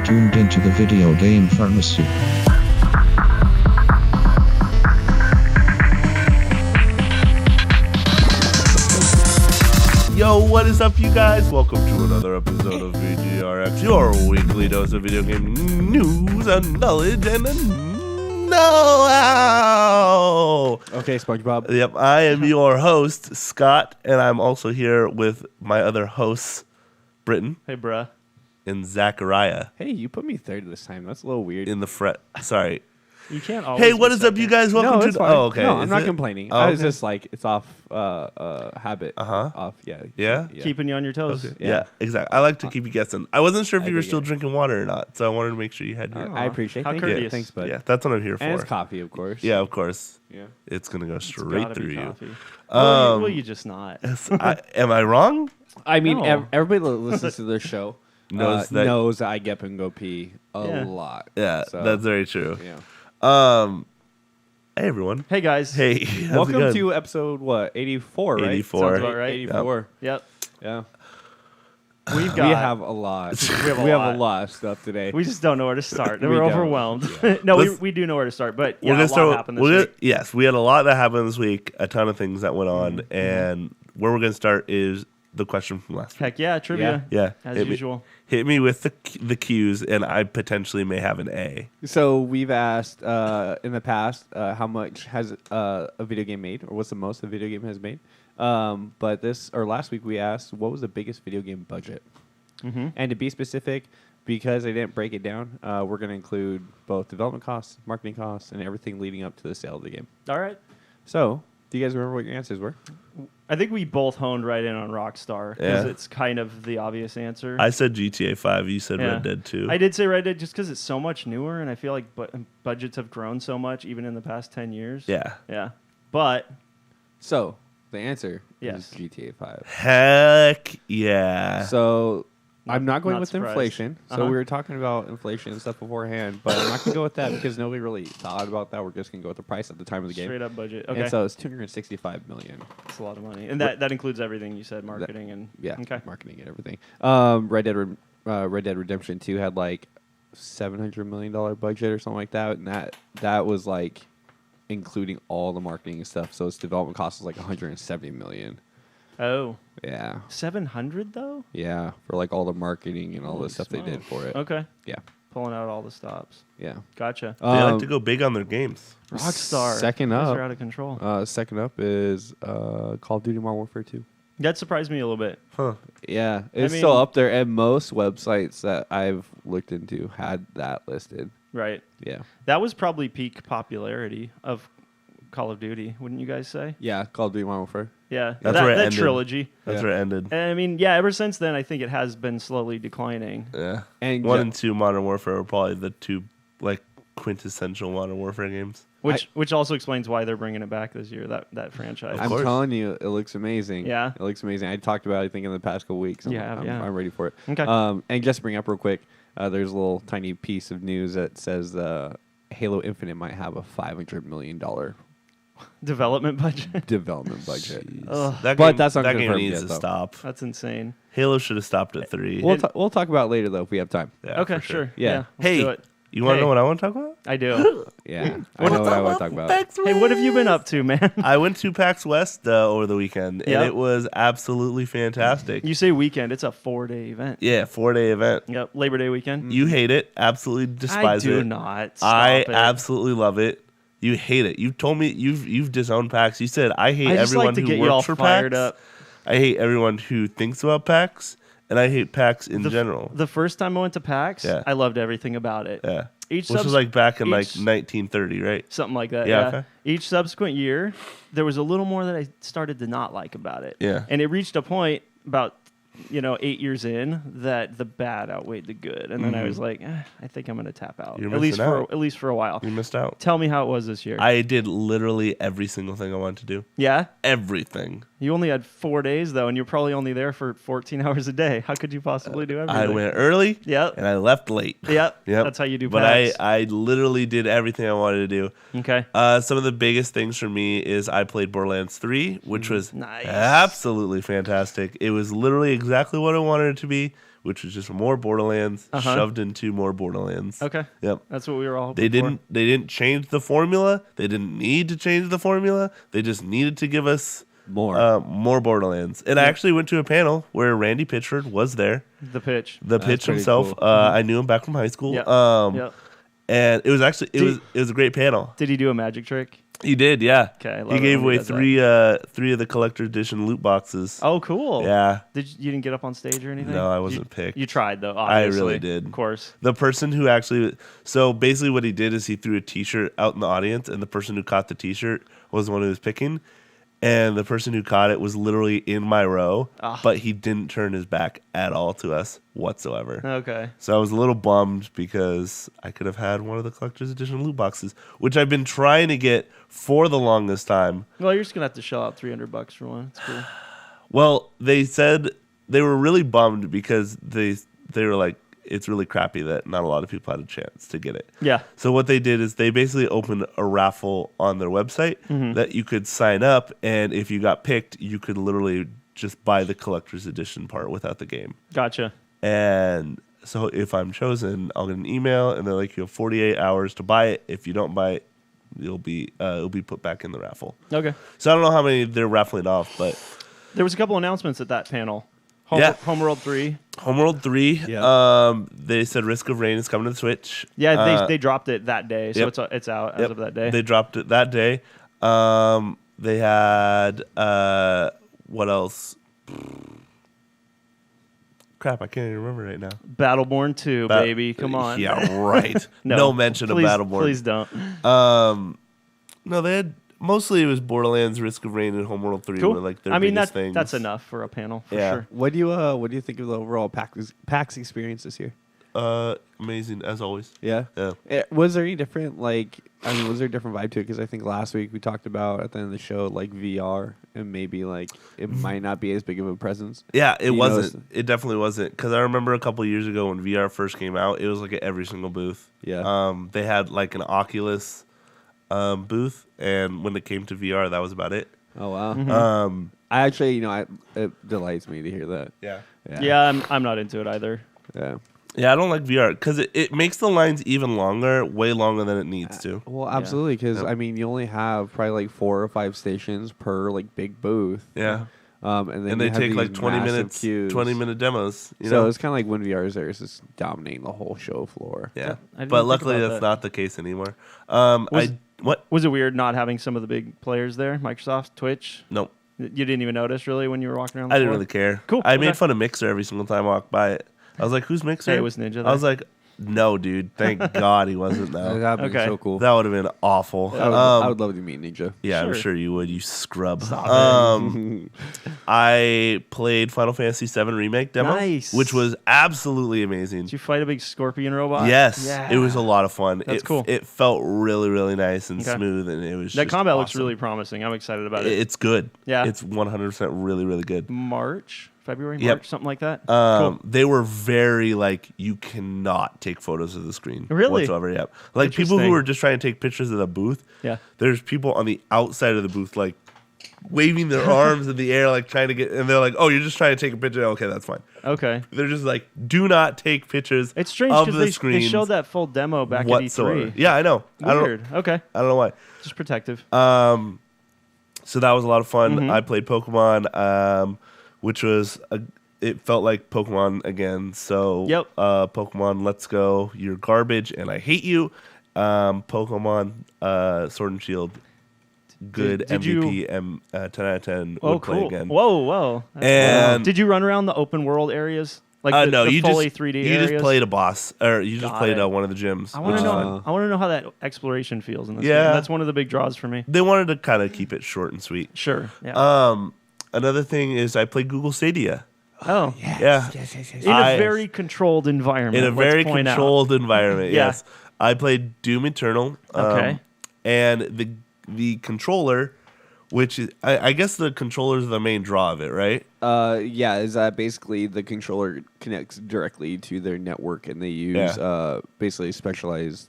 are tuned into the video game pharmacy. Yo, what is up, you guys? Welcome to another episode of VGRx, your weekly dose of video game news and knowledge and know-how. Okay, SpongeBob. Yep, I am your host, Scott, and I'm also here with my other hosts, Brittin. Hey, bruh. And Zachariah. Hey, you put me third this time. That's a little weird. In the fret. Sorry. You can't always. Hey, what is up, you guys? Welcome no, to it's fine. Oh, okay. No, I'm Is not it? complaining. Oh, I was okay. just like, it's off habit. Off, yeah. Yeah? Keeping you on your toes. Okay. Yeah. Yeah, exactly. I like to keep you guessing. I wasn't sure if I you were dig still it. drinking water or not, so I wanted to make sure you had your. I appreciate it. How Thank courteous. you. Thanks, bud. Yeah, that's what I'm here for. And it's coffee, of course. Yeah, of course. Yeah. It's gonna go It's straight gotta through be you. coffee. Well, you just not. Am I wrong? I mean, No. everybody that listens to this show Knows that- knows that I get up and go pee a Yeah. lot. Yeah, So, that's very true. Yeah. Hey everyone. Hey, guys. Hey, how's it Welcome going? to episode, what, 84, right? 84. Sounds about right. 84. Yep. Yeah. We've got. We have a lot. We have a lot of stuff today. We just don't know where to start. We We're don't. overwhelmed. Yeah. No, Let's- we do know where to start, but We're yeah, gonna a lot start. happened this week. Yes, we had a lot that happened this week. A ton of things that went on, Mm-hmm. and where we're gonna start is the question from last week. Heck yeah, trivia. Yeah, As hit usual. hit me with the cues, and I potentially may have an A. So we've asked in the past how much has a video game made, or what's the most a video game has made. But last week we asked what was the biggest video game budget, and to be specific, because they didn't break it down, we're going to include both development costs, marketing costs, and everything leading up to the sale of the game. All right. So, do you guys remember what your answers were? I think we both honed right in on Rockstar because Yeah. it's kind of the obvious answer. I said GTA 5. You said Yeah. Red Dead 2. I did say Red Dead just because it's so much newer, and I feel like budgets have grown so much even in the past 10 years. Yeah. Yeah. But So the answer Yes. is GTA 5. Heck yeah. So I'm not going Not with surprised. inflation. So Uh-huh. we were talking about inflation and stuff beforehand, but I'm not going to go with that because nobody really thought about that. We're just going to go with the price at the time of the game. straight up budget. Okay. And so it's 265 million. That's a lot of money. And that includes everything you said, marketing and Yeah, Okay. marketing and everything. Red Dead Redemption 2 had like $700 million budget or something like that, and that was like including all the marketing and stuff. So its development cost was like 170 million. Oh. Yeah, 700 though? yeah, for like all the marketing and all Holy the stuff they did smokes. for it. Okay. Yeah, Pulling out all the stops. yeah. Gotcha. They like to go big on their games. Rockstar. Second You guys up. are out of control. Second up is Call of Duty Modern Warfare 2. That surprised me a little bit. Huh. Yeah, it's mean- still up there, and most websites that I've looked into had that listed. Right. Yeah, That was probably peak popularity of Call of Duty, wouldn't you guys say? yeah. Call of Duty Modern Warfare. Yeah. That's that where it that ended. trilogy. That's Yeah. where it ended. And I mean, yeah, ever since then, I think it has been slowly declining. Yeah. And 1 ju- and 2 Modern Warfare are probably the two like quintessential Modern Warfare games. Which also explains why they're bringing it back this year, that franchise. Of I'm course. telling you, it looks amazing. Yeah? It looks amazing. I talked about it, I think, in the past couple weeks. I'm, Yeah, I'm, yeah. I'm ready for it. Okay. And just to bring up real quick, there's a little tiny piece of news that says Halo Infinite might have a $500 million Development budget. development budget. Ugh, That But game, that's not that game confirmed needs yet, to though. stop. that's insane. Halo should have stopped at 3. We'll talk about it later, though, if we have time. Yeah, Okay, for sure. Yeah. Let's Hey, do it. you want to Hey. know what I want to talk about? I do. Yeah. I know what I want to talk about. Hey, what have you been up to, man? I went to PAX West over the weekend, Yep. and it was absolutely fantastic. You say weekend. It's a 4-day event. Yeah, 4-day event. Yep. Labor Day weekend. You hate it, absolutely despise I do it. not. Stop I it. absolutely love it. You hate it. You told me you've disowned PAX. You said I hate I just everyone like to who get you works all for fired PAX. up. I hate everyone who thinks about PAX, and I hate PAX in general. The first time I went to PAX, Yeah. I loved everything about it. Yeah, Each which was like back in like each- 1930, right? something like that. Yeah, Yeah. okay. Each subsequent year, there was a little more that I started to not like about it. Yeah. And it reached a point about 8 years in that the bad outweighed the good, and then I was like, I think I'm gonna tap out. You're at least missing for out. at least for a while. You missed out. Tell me how it was this year. I did literally every single thing I wanted to do. yeah. Everything. You only had 4 days though, and you're probably only there for 14 hours a day. How could you possibly do everything? I went early. Yep. And I left late. Yep. Yep. That's how you do But PAX. I literally did everything I wanted to do. Okay. Some of the biggest things for me is I played Borderlands 3, which was Nice. absolutely fantastic. It was literally exactly what I wanted it to be. which was just more Borderlands shoved into more Borderlands. Okay. Yep. That's what we were all They hoping for. didn't change the formula. They didn't need to change the formula. They just needed to give us more Borderlands. And I actually went to a panel where Randy Pitchford was there. The pitch. The That's pitch pretty himself. cool. I knew him back from high school. Yep. And it was actually it was a great panel. Did he do a magic trick? He did, yeah. Okay, I love he it gave when he away does three of the collector edition loot boxes. Oh, cool. Yeah. You didn't get up on stage or anything? No, I wasn't picked. You tried though. I Obviously. really did. Of course. The person who actually, so basically what he did is he threw a T-shirt out in the audience, and the person who caught the T-shirt was the one who was picking, and the person who caught it was literally in my row, but he didn't turn his back at all to us whatsoever. Okay. So I was a little bummed because I could have had one of the collector's edition loot boxes, which I've been trying to get for the longest time. Well, you're just gonna have to shell out $300 for one. It's cool. Well, they said they were really bummed because they were like, it's really crappy that not a lot of people had a chance to get it. Yeah. So what they did is they basically opened a raffle on their website that you could sign up, and if you got picked, you could literally just buy the collector's edition part without the game. Gotcha. And so if I'm chosen, I'll get an email, and they're like, you have 48 hours to buy it. If you don't buy it, it'll be put back in the raffle. Okay. So I don't know how many they're raffling off, but There was a couple announcements at that panel. Homeworld 3. Homeworld 3. Yeah. They said Risk of Rain is coming to the Switch. Yeah, they dropped it that day, so Yep. it's out as of that day. They dropped it that day. They had what else? Crap, I can't even remember right now. Battleborn 2, baby. Come on. Yeah, right. no mention please, of Battleborn. Please don't. No, they had mostly it was Borderlands, Risk of Rain, and Homeworld 3 Cool. were like their biggest things. That's enough for a panel for Yeah. sure. What do you think of the overall PAX experience this year? Amazing as always. Yeah. Yeah. Was there any different was there a different vibe to it? Because I think last week we talked about at the end of the show like VR and maybe like it might not be as big of a presence. Yeah, it You wasn't. noticed- It definitely wasn't. Because I remember a couple years ago when VR first came out, it was like at every single booth. Yeah. They had like an Oculus booth, and when it came to VR, that was about it. Oh wow. I actually, it delights me to hear that. Yeah. Yeah, I'm not into it either. Yeah. Yeah, I don't like VR because it makes the lines even longer, way longer than it needs to. Well, absolutely, because Yep. I mean, you only have probably like 4 or 5 stations per like big booth. Yeah. And then And they you have take like these 20 massive minutes, queues. 20-minute demos. You So know? it's kind of like when VR is there, it's just dominating the whole show floor. Yeah. I didn't But think luckily about that's that. not the case anymore. What? Was it weird not having some of the big players there? Microsoft, Twitch? Nope. You didn't even notice really when you were walking around the I didn't floor? really care. Cool, I okay. made fun of Mixer every single time I walked by it. I was like, who's Mixer? Hey, it was Ninja I was there. like, no, dude. Thank God he wasn't, though. That would be Okay. so cool. That would have been awful. I would love to meet Ninja. Yeah, I'm Sure. sure you would, you scrub. Stop I played Final Fantasy VII Remake demo, Nice. which was absolutely amazing. Did you fight a big scorpion robot? Yes, Yeah. it was a lot of fun. That's cool. It felt really, really nice and Okay. smooth, and it was That just combat looks awesome. really promising. I'm excited about it. It's good. Yeah. It's 100% really, really good. February, Yep. March, something like that. Cool. They were very like you cannot take photos of the screen Really? whatsoever. Yep. Like people who Interesting. were just trying to take pictures of the booth. Yeah. There's people on the outside of the booth like waving their arms in the air like trying to get, and they're like, "Oh, you're just trying to take a picture." Okay, that's fine. Okay. They're just like, "Do not take pictures." It's strange of because the they screens showed that full demo back whatsoever. at E3. Yeah, I know. Weird. Okay. I don't know why. Just protective. So that was a lot of fun. Mm-hmm. I played Pokemon, which was it felt like Pokemon again. So Yep. Pokemon Let's Go, you're garbage and I hate you. Pokemon Sword and Shield, good Did MVP, 10 out of 10 would Oh, play cool. again. Whoa. That's And- cool. Did you run around the open world areas? Like No, the you fully just 3D you areas? just played a boss, or you just Got played it. one of the gyms. I want to which is know. fun. I want to know how that exploration feels in this Yeah. game. That's one of the big draws for me. They wanted to kind of keep it short and sweet. Sure. Yeah. Another thing is I played Google Stadia. Oh. Yeah. In a very controlled environment. In a very let's point out. controlled environment. Yeah. Yes, I played Doom Eternal. Okay. And the controller, which is I guess the controller is the main draw of it, right? Yeah, is that basically the controller connects directly to their network and they use basically specialized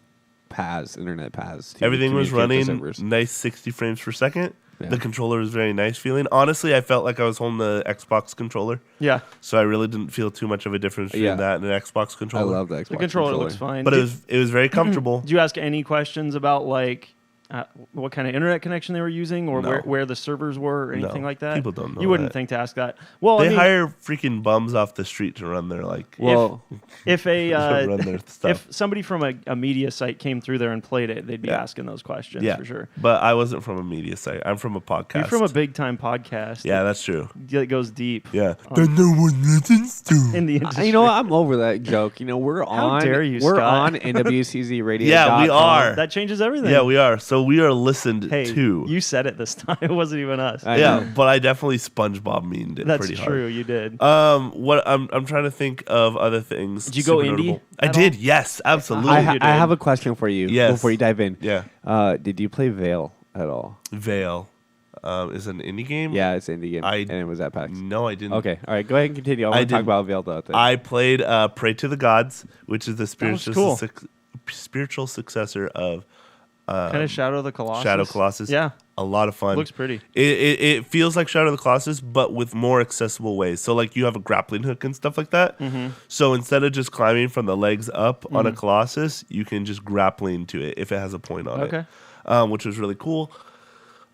paths, internet paths. To Everything was communicate with running servers. nice 60 frames per second. The controller was very nice feeling. Honestly, I felt like I was holding the Xbox controller. Yeah. So I really didn't feel too much of a difference between that and an Xbox I controller. love the Xbox The controller looks fine. But it was very comfortable. Did you ask any questions about like what kind of internet connection they were using, or No. where the servers were, or anything No. like that? People don't know You wouldn't that. think to ask that. Well, They I mean, hire freaking bums off the street to run their if a run their stuff. if somebody from a media site came through there and played it, they'd be asking those questions for sure. But I wasn't from a media site. I'm from a podcast. You're from a big time podcast. Yeah, that's true. That goes deep. Yeah. That no one listens to. In the industry. You know what? I'm over that joke. You know, we're on. dare you, We're Scott. on NWCZ Radio. Yeah, we are. That changes everything. Yeah, we are. So we are listened Hey, to. you said it this time. It wasn't even us. I Yeah, know. but I definitely SpongeBob memed it That's pretty true. hard. You did. What I'm trying to think of other things. Did you go super indie notable. I at did. all? Yes, absolutely. you did. I have a question for you Yes. before you dive in. Yeah. Did you play Veil at all? Veil is an indie game. Yeah, it's an indie game. I- and it was at PAX. No, I didn't. Okay, all right, go ahead and continue. I want to talk didn't. about Veil though. I played Pray to the Gods, which is the spiritual cool. spiritual successor of Kind of Shadow of the Colossus. Shadow Colossus. Yeah. A lot of fun. Looks pretty. It feels like Shadow of the Colossus, but with more accessible ways. So like you have a grappling hook and stuff like that. Mm-hmm. So instead of just climbing from the legs up on a Colossus, you can just grappling to it if it has a point on Okay. it, which was really cool.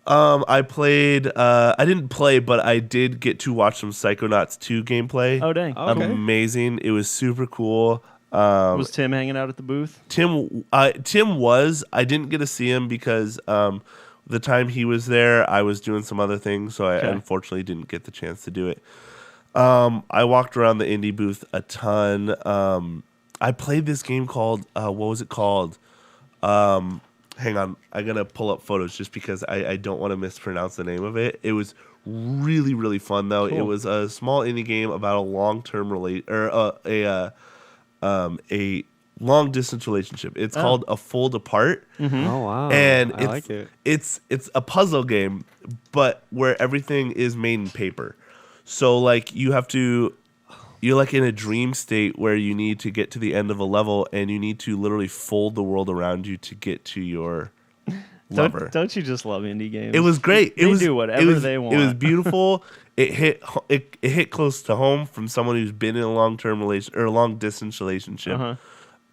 I played. I didn't play, but I did get to watch some Psychonauts 2 gameplay. Oh, dang. Okay. Amazing! It was super cool. Was Tim hanging out at the booth? Tim was. I didn't get to see him because the time he was there, I was doing some other things, so I Okay. unfortunately didn't get the chance to do it. I walked around the indie booth a ton. I played this game called what was it called? Hang on, I'm gonna pull up photos just because I don't want to mispronounce the name of it. It was really really fun though. It Cool. was a small indie game about a long-term a long distance relationship. It's called A Fold Apart. Oh wow! And I like it. it's a puzzle game, but where everything is made in paper. So like you're like in a dream state where you need to get to the end of a level and you need to literally fold the world around you to get to your lover. Don't you just love indie games? It was great. They do whatever they want. It was beautiful. It hit close to home from someone who's been in a long-term relation or a long-distance relationship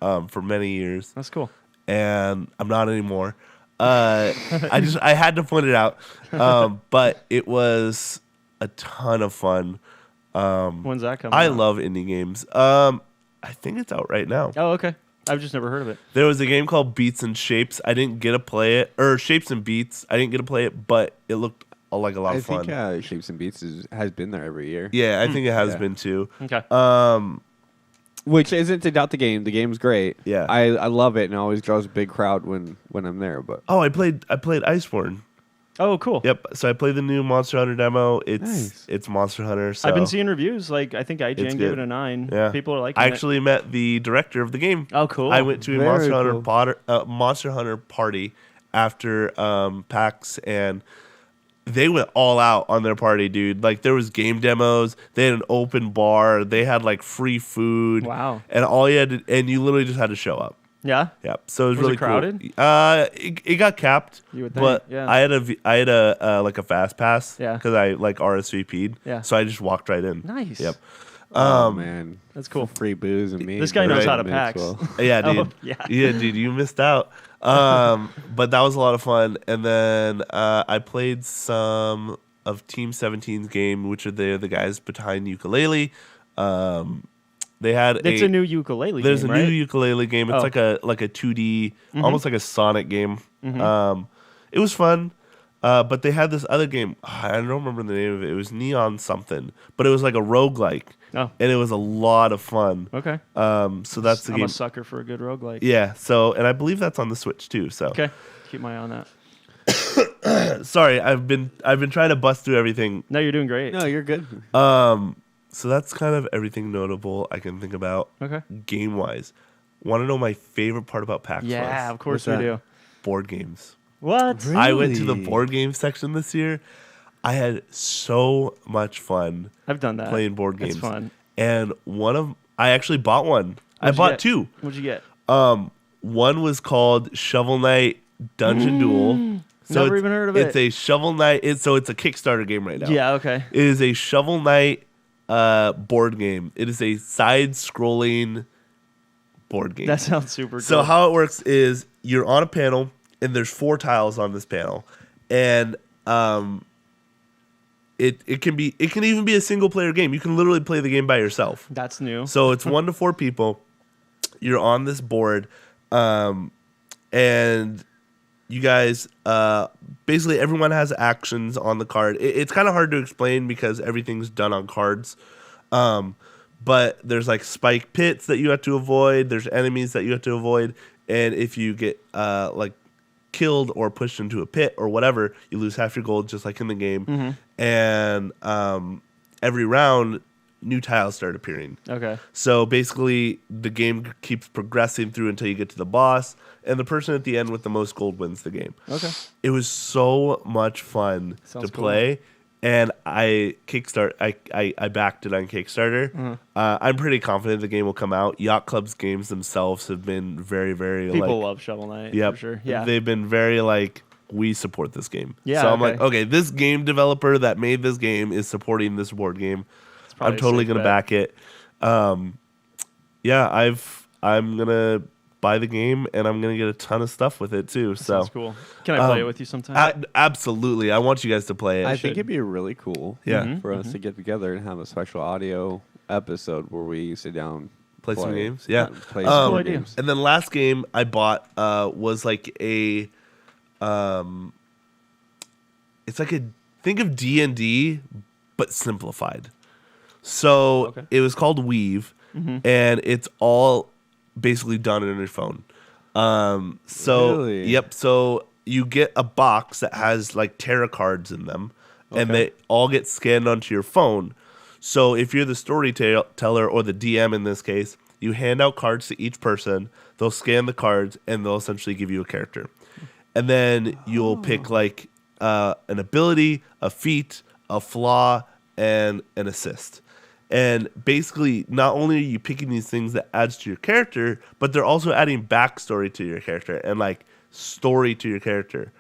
for many years. That's cool. And I'm not anymore. I had to point it out. But it was a ton of fun. When's that coming I out? love indie games. I think it's out right now. Oh, okay. I've just never heard of it. There was a game called Beats and Shapes. I didn't get to play it, or Shapes and Beats. I didn't get to play it, but it looked like a lot I of fun. think Shapes and Beats has been there every year. Yeah, I think it has Yeah. been too. Okay. Which isn't to doubt the game. The game's great. Yeah. I love it, and it always draws a big crowd when I'm there. But Oh, I played Iceborne. Oh, cool. Yep. So I played the new Monster Hunter demo. Nice. It's Monster Hunter. So I've been seeing reviews. Like, I think IGN It's gave good. it a 9. Yeah. People are liking I it. actually met the director of the game. Oh, cool. I went to a Very cool. Monster Hunter party after PAX, and they went all out on their party, dude. Like there was game demos, they had an open bar, they had like free food. Wow. And all you had to, and you literally just had to show up. Yeah? Yep. So it was Was it really crowded? Cool. It got capped. You would think, But yeah. I had a like a fast pass. Yeah. Because I like RSVP'd. Yeah. So I just walked right in. Nice. Yep. oh man, That's cool. Free booze and me. This guy knows how to May pack. as well. Yeah, Oh, dude. yeah. Yeah, dude, you missed out. But that was a lot of fun. And then I played some of Team 17's game, which are the guys behind Ukulele. They had It's a new ukulele There's game, a right? new ukulele game. It's Oh. like a 2D, almost like a Sonic game. It was fun. But they had this other game. I don't remember the name of it. It was Neon something, but it was like a roguelike. Oh. And it was a lot of fun. Okay. So that's the I'm game. a sucker for a good roguelike. Yeah. So, and I believe that's on the Switch too. So, Okay. Keep my eye on that. sorry, I've been trying to bust through everything. No, you're doing great. No, you're good. So that's kind of everything notable I can think about Okay. game wise. Want to know my favorite part about PAX Yeah, West? of course What's we that? do. Board games. What? I went to the Really? board game section this year. I had so much fun I've done that. playing board games. It's fun. And I actually bought one. I bought get? two. What'd you get? One was called Shovel Knight Dungeon Duel. So Never even heard of It's it. a Shovel Knight. It's a Kickstarter game right now. Yeah, okay. It is a Shovel Knight board game. It is a side-scrolling board game. That sounds super cool. So how it works is you're on a panel, and there's 4 tiles on this panel, and it can even be a single player game. You can literally play the game by yourself. That's new. So it's 1 to 4 people. You're on this board, and you guys basically everyone has actions on the card. It's kind of hard to explain because everything's done on cards. But there's like spike pits that you have to avoid. There's enemies that you have to avoid, and if you get like killed or pushed into a pit or whatever, you lose half your gold, just like in the game. Mm-hmm. And every round, new tiles start appearing. Okay. So basically, the game keeps progressing through until you get to the boss, and the person at the end with the most gold wins the game. Okay. It was so much fun Sounds to play, and I backed it on Kickstarter. Mm-hmm. I'm pretty confident the game will come out. Yacht Club's games themselves have been very, very People love Shovel Knight. Yep, For sure. Yeah. they've been very like, we support this game. Yeah, so I'm okay. like, okay, this game developer that made this game is supporting this board game. probably I'm a totally safe gonna bet. back it. Yeah, I'm gonna buy the game, and I'm gonna get a ton of stuff with it too. So Sounds cool. Can I play it with you sometime? absolutely, I want you guys to play it. I think it'd be really cool Yeah. for us to get together and have a special audio episode where we sit down, Play some games? Yeah. play Cool some idea. games. And then last game I bought was like a, it's like think of D&D but simplified. So Okay. it was called Weave, and it's all basically done on your phone. So Really? yep. So you get a box that has like tarot cards in them, and Okay. they all get scanned onto your phone. So if you're the storyteller or the DM in this case, you hand out cards to each person. They'll scan the cards, and they'll essentially give you a character. And then you'll pick like an ability, a feat, a flaw, and an assist. And basically, not only are you picking these things that adds to your character, but they're also adding backstory to your character and like story to your character.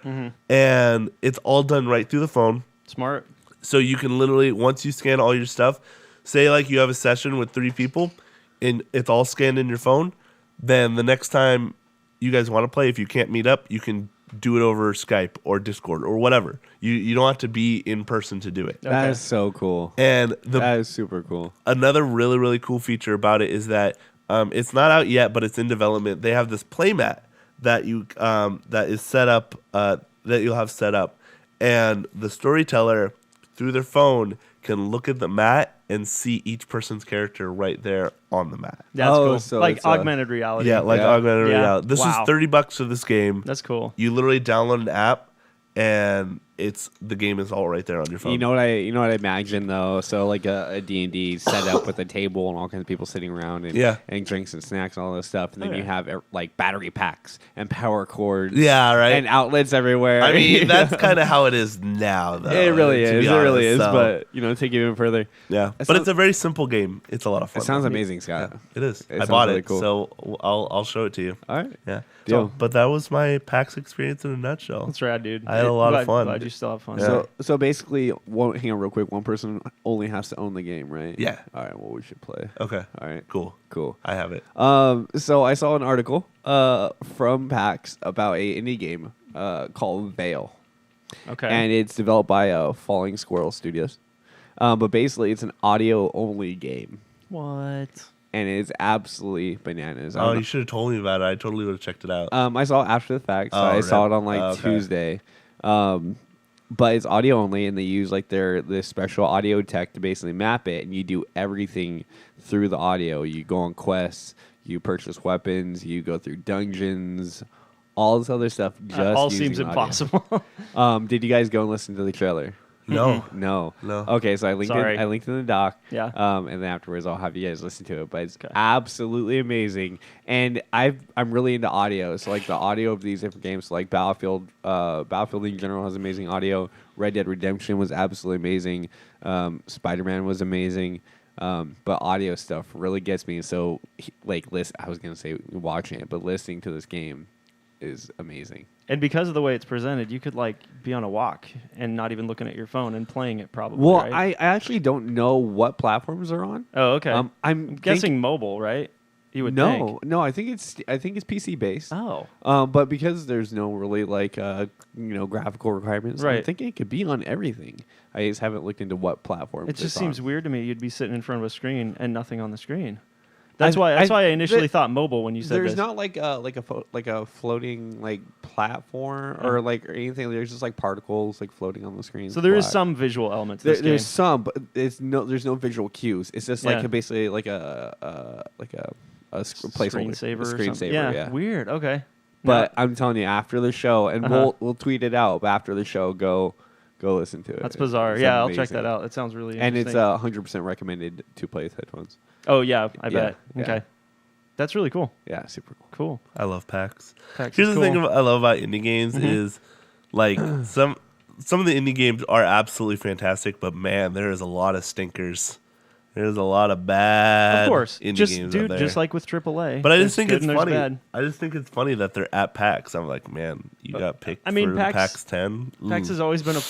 And it's all done right through the phone. Smart. So you can literally, once you scan all your stuff, say like you have a session with 3 people and it's all scanned in your phone, then the next time you guys want to play, if you can't meet up, you can do it over Skype or Discord or whatever. You don't have to be in person to do it. That Okay. is so cool. And That is super cool. another really, really cool feature about it is that it's not out yet, but it's in development. They have this playmat that you that is set up that you'll have set up, and the storyteller through their phone can look at the mat and see each person's character right there on the mat. That's Oh, cool. so Like it's augmented reality. Yeah, like Yeah. augmented Yeah. reality. This Wow. is $30 for this game. That's cool. You literally download an app, and the game is all right there on your phone. You know what I imagine though. So like a D&D set up with a table and all kinds of people sitting around and Yeah. and drinks and snacks and all this stuff, and then Oh, you yeah. have like battery packs and power cords. Yeah, right. And outlets everywhere. I mean, that's kind of how it is now, though. it really to is. be It really honest, is. so, But take it even further. yeah, It but sounds- it's a very simple game. It's a lot of fun. It sounds though. amazing, Scott. It is. It I sounds bought really it, cool. so I'll show it to you. All right. Yeah. Deal. But that was my PAX experience in a nutshell. That's rad, dude. I had a lot of fun. Glad you still have fun. Yeah. So basically, hang on real quick. One person only has to own the game, right? Yeah. All right. Well, we should play. Okay. All right. Cool. Cool. I have it. So I saw an article from PAX about a indie game called Veil, Okay. and it's developed by Falling Squirrel Studios. But basically, it's an audio only game, what? and it's absolutely bananas. I Oh, don't know- you should have told me about it. I totally would have checked it out. I saw it after the fact, so Oh, I saw rip. it on like Oh, okay. Tuesday. But it's audio only, and they use like this special audio tech to basically map it, and you do everything through the audio. You go on quests, you purchase weapons, you go through dungeons, all this other stuff. Just All using seems audio. impossible. Did you guys go and listen to the trailer? no. No. No. Okay, so I linked Sorry. it. I linked in the doc. Yeah. And then afterwards, I'll have you guys listen to it. But it's Okay. absolutely amazing. And I'm really into audio. So like the audio of these different games, so like Battlefield in general has amazing audio. Red Dead Redemption was absolutely amazing. Spider-Man was amazing. But audio stuff really gets me. So I was gonna say watching it, but listening to this game is amazing. And because of the way it's presented, you could like be on a walk and not even looking at your phone and playing it probably. Well, right? I actually don't know what platforms are on. Oh, okay. I'm guessing mobile, right? You would think. No, I think it's PC based. Oh. But because there's no really like graphical requirements, I'm Right. thinking it could be on everything. I just haven't looked into what platform. It just it's seems on. weird to me. You'd be sitting in front of a screen and nothing on the screen. That's why I initially thought mobile when you said there's this. not like a floating like platform or anything. There's just like particles like floating on the screen. So there is some visual elements to this game. There's some, but there's no visual cues. It's just like basically like a placeholder, screensaver. a screensaver. Yeah. Weird. Okay. But I'm telling you, after the show, and we'll tweet it out. But after the show, go listen to it. That's bizarre. It's I'll amazing. check that out. It sounds really And interesting. it's 100% recommended to play with headphones. Oh yeah, I bet. Yeah. Okay. That's really cool. Yeah, super cool. Cool. I love PAX. PAX Here's is the thing cool. I love about indie games is like some of the indie games are absolutely fantastic, but man, there is a lot of stinkers. There's a lot of bad Of course. indie Just games out dude, there. just like with AAA. But I there's just think good it's and there's funny. bad. I just think it's funny that they're at PAX. I'm like, man, you got picked I mean, for PAX PAX 10. PAX has always been a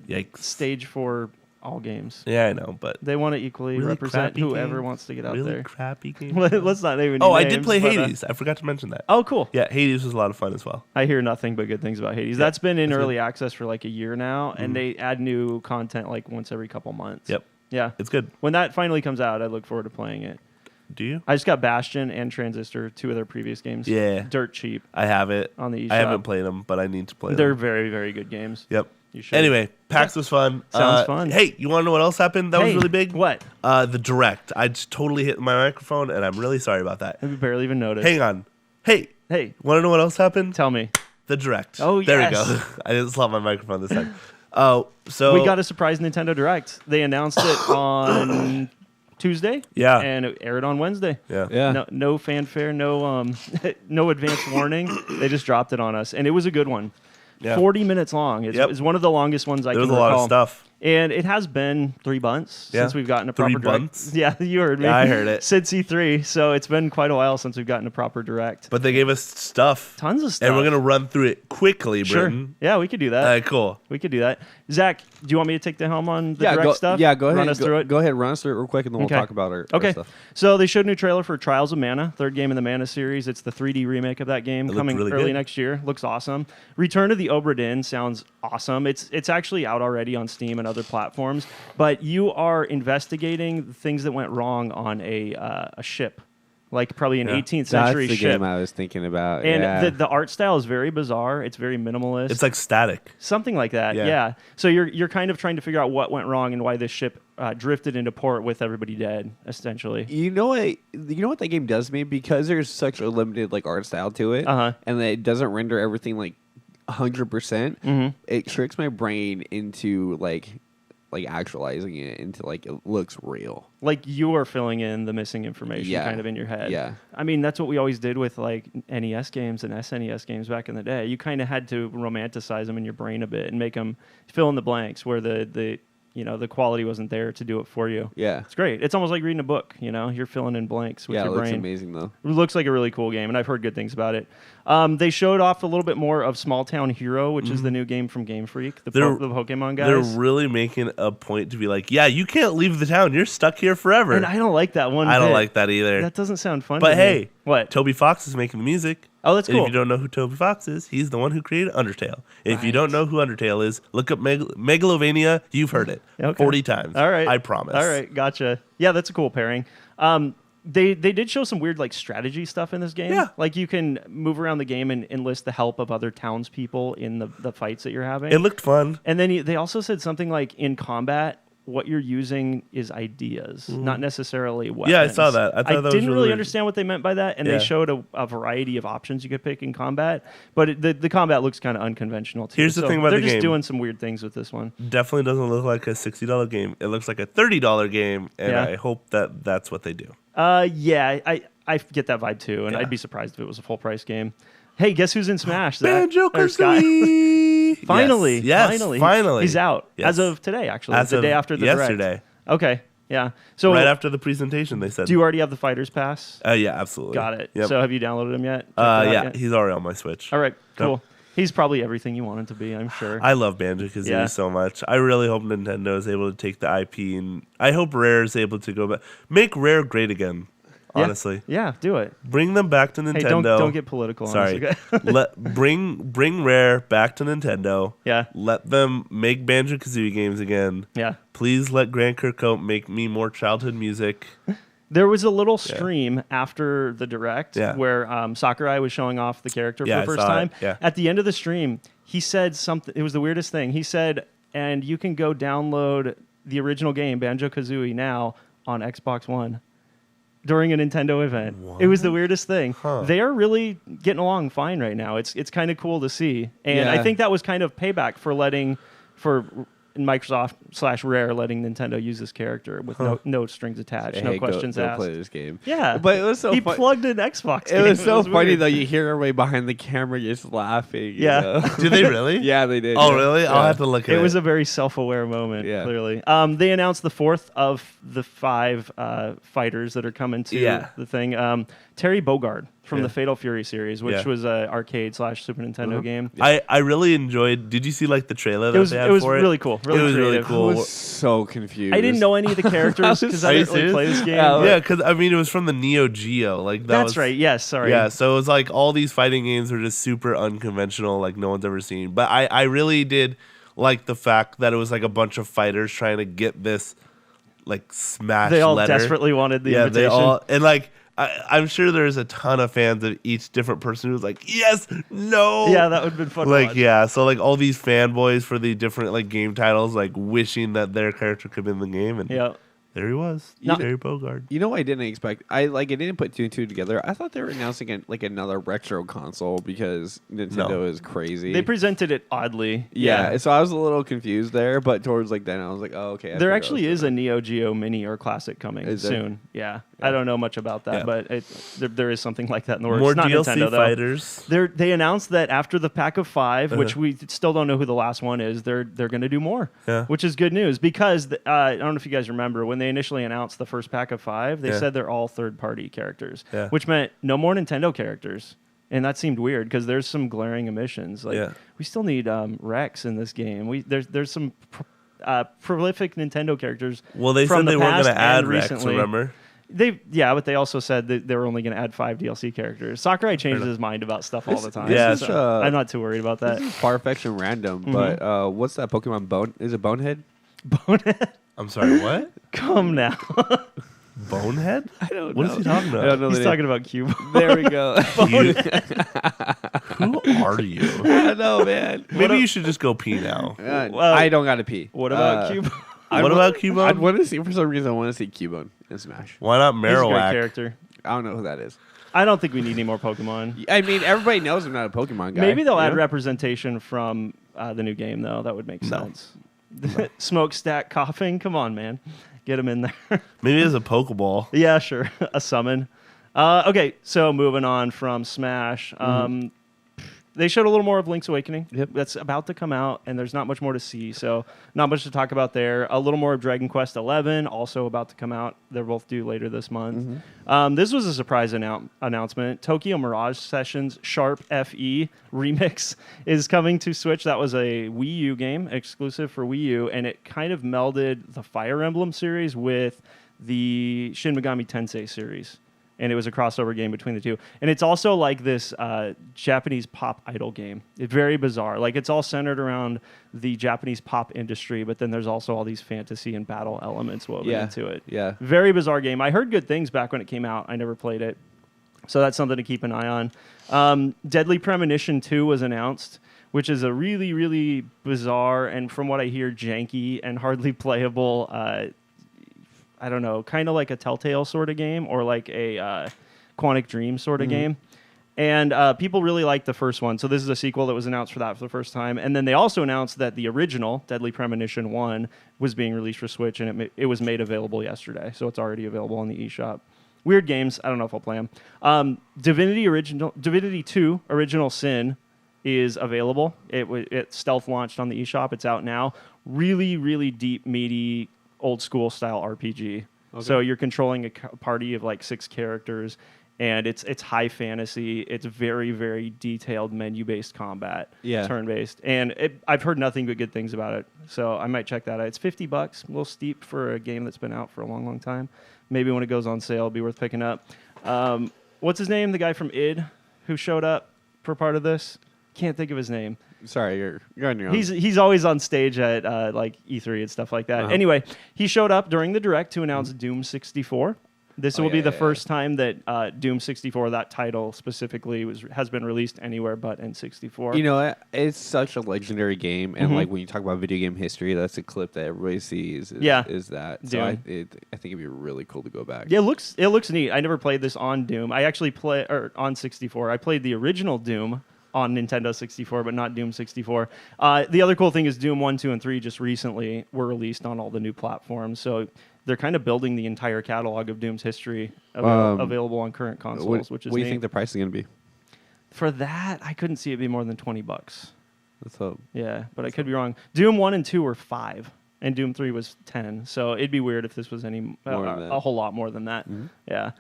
Yikes. stage for all games. Yeah, I know, but They want to equally Really represent crappy whoever games? wants to get out really there. crappy game. Let's not name any Oh, I names, did play but, Hades. I forgot to mention that. Oh, cool. Yeah, Hades was a lot of fun as well. I hear nothing but good things about Hades. That's been in that's early access for like a year now, and they add new content like once every couple months. Yep, Yeah. it's good. When that finally comes out, I look forward to playing it. Do you? I just got Bastion and Transistor, two of their previous games. Yeah. Dirt cheap I have it. on the eShop. I haven't played them, but I need to play They're them. very, very good games. Yep. You should. Anyway, PAX was fun. Sounds fun. Hey, you want to know what else happened? That was Hey, really big. What? The Direct. I just totally hit my microphone, and I'm really sorry about that. I barely even noticed. Hang on. Hey, Hey, want to know what else happened? tell me. The Direct. Oh, there yes. we go. I didn't slap my microphone this time. Oh, so We got a surprise Nintendo Direct. They announced it on Tuesday. Yeah. And it aired on Wednesday. Yeah. Yeah. No fanfare, no no advance warning. They just dropped it on us, and it was a good one. Yeah. 40 minutes long. It's, Yep. it's one of the longest ones I There can was a recall. lot of stuff. And it has been 3 months Yeah. since we've gotten a 3 proper direct. months? Yeah, you heard me. Yeah, I heard it. Since E3, so it's been quite a while since we've gotten a proper direct. But they gave us stuff. Tons of stuff. And we're going to run through it quickly, Sure. Brittin. Yeah, we could do that. All right, cool. We could do that. Zach, do you want me to take the helm on the Yeah, direct go, stuff? yeah, go ahead. Run us through it. Go ahead, run us through it real quick, and then we'll Okay. talk about our Okay. stuff. So they showed a new trailer for Trials of Mana, third game in the Mana series. It's the 3D remake of that game It looked coming really early good. next year. Looks awesome. Return to the Obra Dinn sounds awesome. It's actually out already on Steam and other platforms, but you are investigating things that went wrong on a ship, like probably an Yeah. 18th That's century the ship. game I was thinking about. And yeah. the art style is very bizarre. It's very minimalist. It's like static. Something like that, Yeah. yeah. So you're kind of trying to figure out what went wrong and why this ship drifted into port with everybody dead, essentially. You know what that game does to me, because there's such a limited like art style to it, Uh-huh. and it doesn't render everything like 100%. Mhm. It tricks my brain into like actualizing it into like it looks real. Like you are filling in the missing information Yeah. kind of in your head. Yeah. I mean, that's what we always did with like NES games and SNES games back in the day. You kind of had to romanticize them in your brain a bit and make them fill in the blanks where the quality wasn't there to do it for you. Yeah. It's great. It's almost like reading a book, you're filling in blanks with Yeah, it your looks brain. amazing though. It looks like a really cool game, and I've heard good things about it. They showed off a little bit more of Small Town Hero, which is the new game from Game Freak, the Pokemon guys. They're really making a point to be like, yeah, you can't leave the town. You're stuck here forever. And I don't like that one I don't bit. like that either. That doesn't sound fun But to me. hey, What? Toby Fox is making the music. Oh, that's And cool. if you don't know who Toby Fox is, he's the one who created Undertale. And if you Right. don't know who Undertale is, look up Megalovania. You've heard it Okay. 40 times. All right. I promise. All right, gotcha. Yeah, that's a cool pairing. They did show some weird like strategy stuff in this game. Yeah. Like you can move around the game and enlist the help of other townspeople in the fights that you're having. It looked fun. And then they also said something like in combat, what you're using is ideas, not necessarily weapons. Yeah, I saw that. I thought that was didn't really really weird. understand what they meant by that, and Yeah. they showed a variety of options you could pick in combat. But the combat looks kind of unconventional too. Here's the So thing about they're the just game. doing some weird things with this one. Definitely doesn't look like a $60 game. It looks like a $30 game, and Yeah. I hope that that's what they do. Yeah, I get that vibe too, and Yeah. I'd be surprised if it was a full price game. Hey, guess who's in Smash? Zach? Banjo Or Sky? Kazooie. Finally, yes, finally, He's out Yes. as of today. Actually, As the of day after the yesterday. direct. Okay, Yeah. So right after the presentation, they said. do you already have the Fighters Pass? Yeah, absolutely. Got it. Yep. So have you downloaded him yet? Checked it out Yeah, yet? he's already on my Switch. All right, cool. Yep. He's probably everything you want him to be, I'm sure. I love Banjo-Kazooie Yeah. so much. I really hope Nintendo is able to take the IP, and I hope Rare is able to go back. Make Rare great again, Yeah. honestly. Yeah, do it. Bring them back to Hey, Nintendo. don't get political on Sorry. us, okay? Bring Rare back to Nintendo. Yeah. Let them make Banjo-Kazooie games again. Yeah. Please let Grant Kirkhope make me more childhood music. There was a little stream after the Direct Yeah. where Sakurai was showing off the character Yeah, for I the first saw it. time. Yeah. At the end of the stream, he said something. It was the weirdest thing. He said, and you can go download the original game, Banjo-Kazooie, now on Xbox One during a Nintendo event. It was the weirdest thing. Huh. They are really getting along fine right now. It's kind of cool to see. And I Yeah. think that was kind of payback for Microsoft/Rare letting Nintendo use this character with no strings attached, Hey, no questions go asked. play this game. Yeah, But it was so he fun- plugged an Xbox. It game. was so funny weird. though. You hear everybody behind the camera just laughing. you Yeah. know? Did they really? Yeah, they did. Oh, yeah. really? I'll Yeah. have to look at it. It was a very self-aware moment. Yeah. Clearly, they announced the fourth of the 5 fighters that are coming to the thing. Terry Bogard from Yeah. the Fatal Fury series, which Yeah. was an arcade/Super Nintendo game. I really enjoyed. Did you see like the trailer that It was they had it was for it? really cool. Really it was really creative. I cool. was so confused. I didn't know any of the characters because I Are you didn't really serious? play this game. Yeah, Yeah, because I mean, it was from the Neo Geo. Like that That's was, right. Yes, sorry. Yeah, so it was like all these fighting games were just super unconventional, like no one's ever seen. But I really did like the fact that it was like a bunch of fighters trying to get this like smash. They all letter. desperately wanted the Yeah, invitation. they all and like. I'm sure there's a ton of fans of each different person who's like, yes, no. Yeah, that would have been fun. to Like, watch. yeah, so like all these fanboys for the different like game titles, like wishing that their character could be in the game, and Yeah. there he was, No- Terry Bogard. You know what I didn't expect? I didn't put two and two together. I thought they were announcing another retro console because Nintendo No. is crazy. They presented it oddly. yeah, so I was a little confused there, but towards like then I was like, oh okay. I There figured actually it was is a Neo Geo Mini or Classic coming Is there? soon. Yeah. I don't know much about that, Yeah. but there is something like that in the works. More Not DLC Nintendo, though. fighters. They announced that after the pack of 5, which we still don't know who the last one is, they're going to do more, Yeah. which is good news because I don't know if you guys remember when they initially announced the first pack of 5, they Yeah. said they're all third-party characters, Yeah. which meant no more Nintendo characters. And that seemed weird because there's some glaring omissions. Like Yeah. we still need Rex in this game. There's some prolific Nintendo characters. Well, they from said the they weren't past going to add and Rex. recently. Remember? But they also said that they were only going to add 5 DLC characters. Sakurai changes his mind about stuff all the time. Yeah, This is, so I'm not too worried about that. far-fetched and random, but what's that Pokemon Bone? Is it Bonehead? Bonehead, I'm sorry, what? come now. Bonehead? I don't What know. is he talking I don't about? know. He's the talking about Cube. name. There we go. Who are you? I don't know, man. Maybe you should just go pee now. Well, I don't gotta pee. What about Cube? What about Cubone? I'd want to see for some reason. I want to see Cubone in Smash. Why not He's a great Marowak? character. I don't know who that is. I don't think we need any more Pokemon. I mean, everybody knows I'm not a Pokemon guy. Maybe they'll you add know? representation from the new game, though. That would make No. sense. Smokestack coughing. Come on, man. Get him in there. Maybe as a Pokeball. Yeah, sure. A summon. Okay, so moving on from Smash. They showed a little more of Link's Awakening. Yep. That's about to come out, and there's not much more to see, so not much to talk about there. A little more of Dragon Quest XI, also about to come out. They're both due later this month. This was a surprise announcement. Tokyo Mirage Sessions Sharp FE Remix is coming to Switch. That was a Wii U game, exclusive for Wii U, and it kind of melded the Fire Emblem series with the Shin Megami Tensei series. And it was a crossover game between the two. And it's also like this Japanese pop idol game. It's very bizarre. Like, it's all centered around the Japanese pop industry, but then there's also all these fantasy and battle elements woven into it. Yeah. Very bizarre game. I heard good things back when it came out. I never played it. So that's something to keep an eye on. Deadly Premonition 2 was announced, which is a really, really bizarre and, from what I hear, janky and hardly playable I don't know, kind of like a Telltale sort of game or like a Quantic Dream sort of game. And people really liked the first one. So this is a sequel that was announced for that for the first time. And then they also announced that the original, Deadly Premonition 1, was being released for Switch, and it was made available yesterday. So it's already available on the eShop. Weird games. I don't know if I'll play them. Divinity 2, Original Sin, is available. It stealth launched on the eShop. It's out now. Really, really deep, meaty, old school style RPG. So you're controlling a party of like 6 characters, and it's high fantasy. It's very, very detailed menu-based combat, turn-based. And I've heard nothing but good things about it, so I might check that out. It's $50, a little steep for a game that's been out for a long, long time. Maybe when it goes on sale, it'll be worth picking up. What's his name? The guy from id who showed up for part of this? Can't think of his name. Sorry, you're on your own. He's always on stage at like E3 and stuff like that. Anyway, he showed up during the direct to announce Doom 64. This will be the first time that Doom 64, that title specifically, has been released anywere but in 64. You know, it's such a legendary game, and like when you talk about video game history, that's a clip that everybody sees. Is that? So I think it'd be really cool to go back. Yeah, it looks neat. I never played this on Doom. I actually on 64. I played the original Doom on Nintendo 64, but not Doom 64. The other cool thing is Doom 1, 2, and 3 just recently were released on all the new platforms, so they're kind of building the entire catalog of Doom's history available on current consoles, which is what do you neat. think the price is going to be? For that, I couldn't see it be more than $20. Let's hope. Yeah, but I could be wrong. Doom 1 and 2 were 5, and Doom 3 was 10, so it'd be weird if this was a whole lot more than that. Yeah.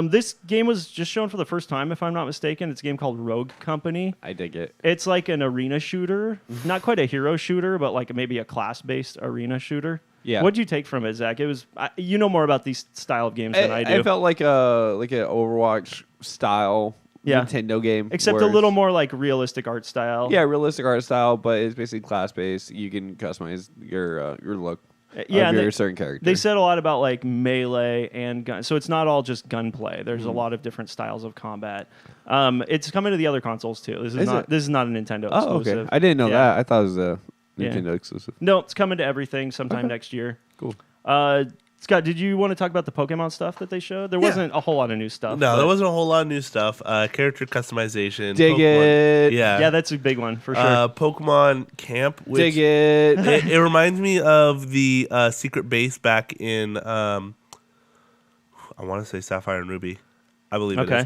This game was just shown for the first time, if I'm not mistaken. It's a game called Rogue Company. I dig it. It's like an arena shooter, not quite a hero shooter, but like maybe a class-based arena shooter. Yeah. What'd you take from it, Zach? It was you know more about these style of games than I do. It felt like an Overwatch style Nintendo game, except a little more like realistic art style. Yeah, realistic art style, but it's basically class based. You can customize your look. Yeah, of your certain character. They said a lot about like melee and gun, so it's not all just gunplay. There's a lot of different styles of combat. It's coming to the other consoles too. This is not a Nintendo exclusive. Oh, okay. I didn't know that. I thought it was a Nintendo exclusive. No, it's coming to everything sometime next year. Cool. Scott, did you want to talk about the Pokemon stuff that they showed? There wasn't a whole lot of new stuff. No, there wasn't a whole lot of new stuff. Character customization. Dig Pokemon, it. Yeah. Yeah, that's a big one for sure. Pokemon Camp. Which Dig it. it reminds me of the secret base back in, I want to say Sapphire and Ruby. I believe it is.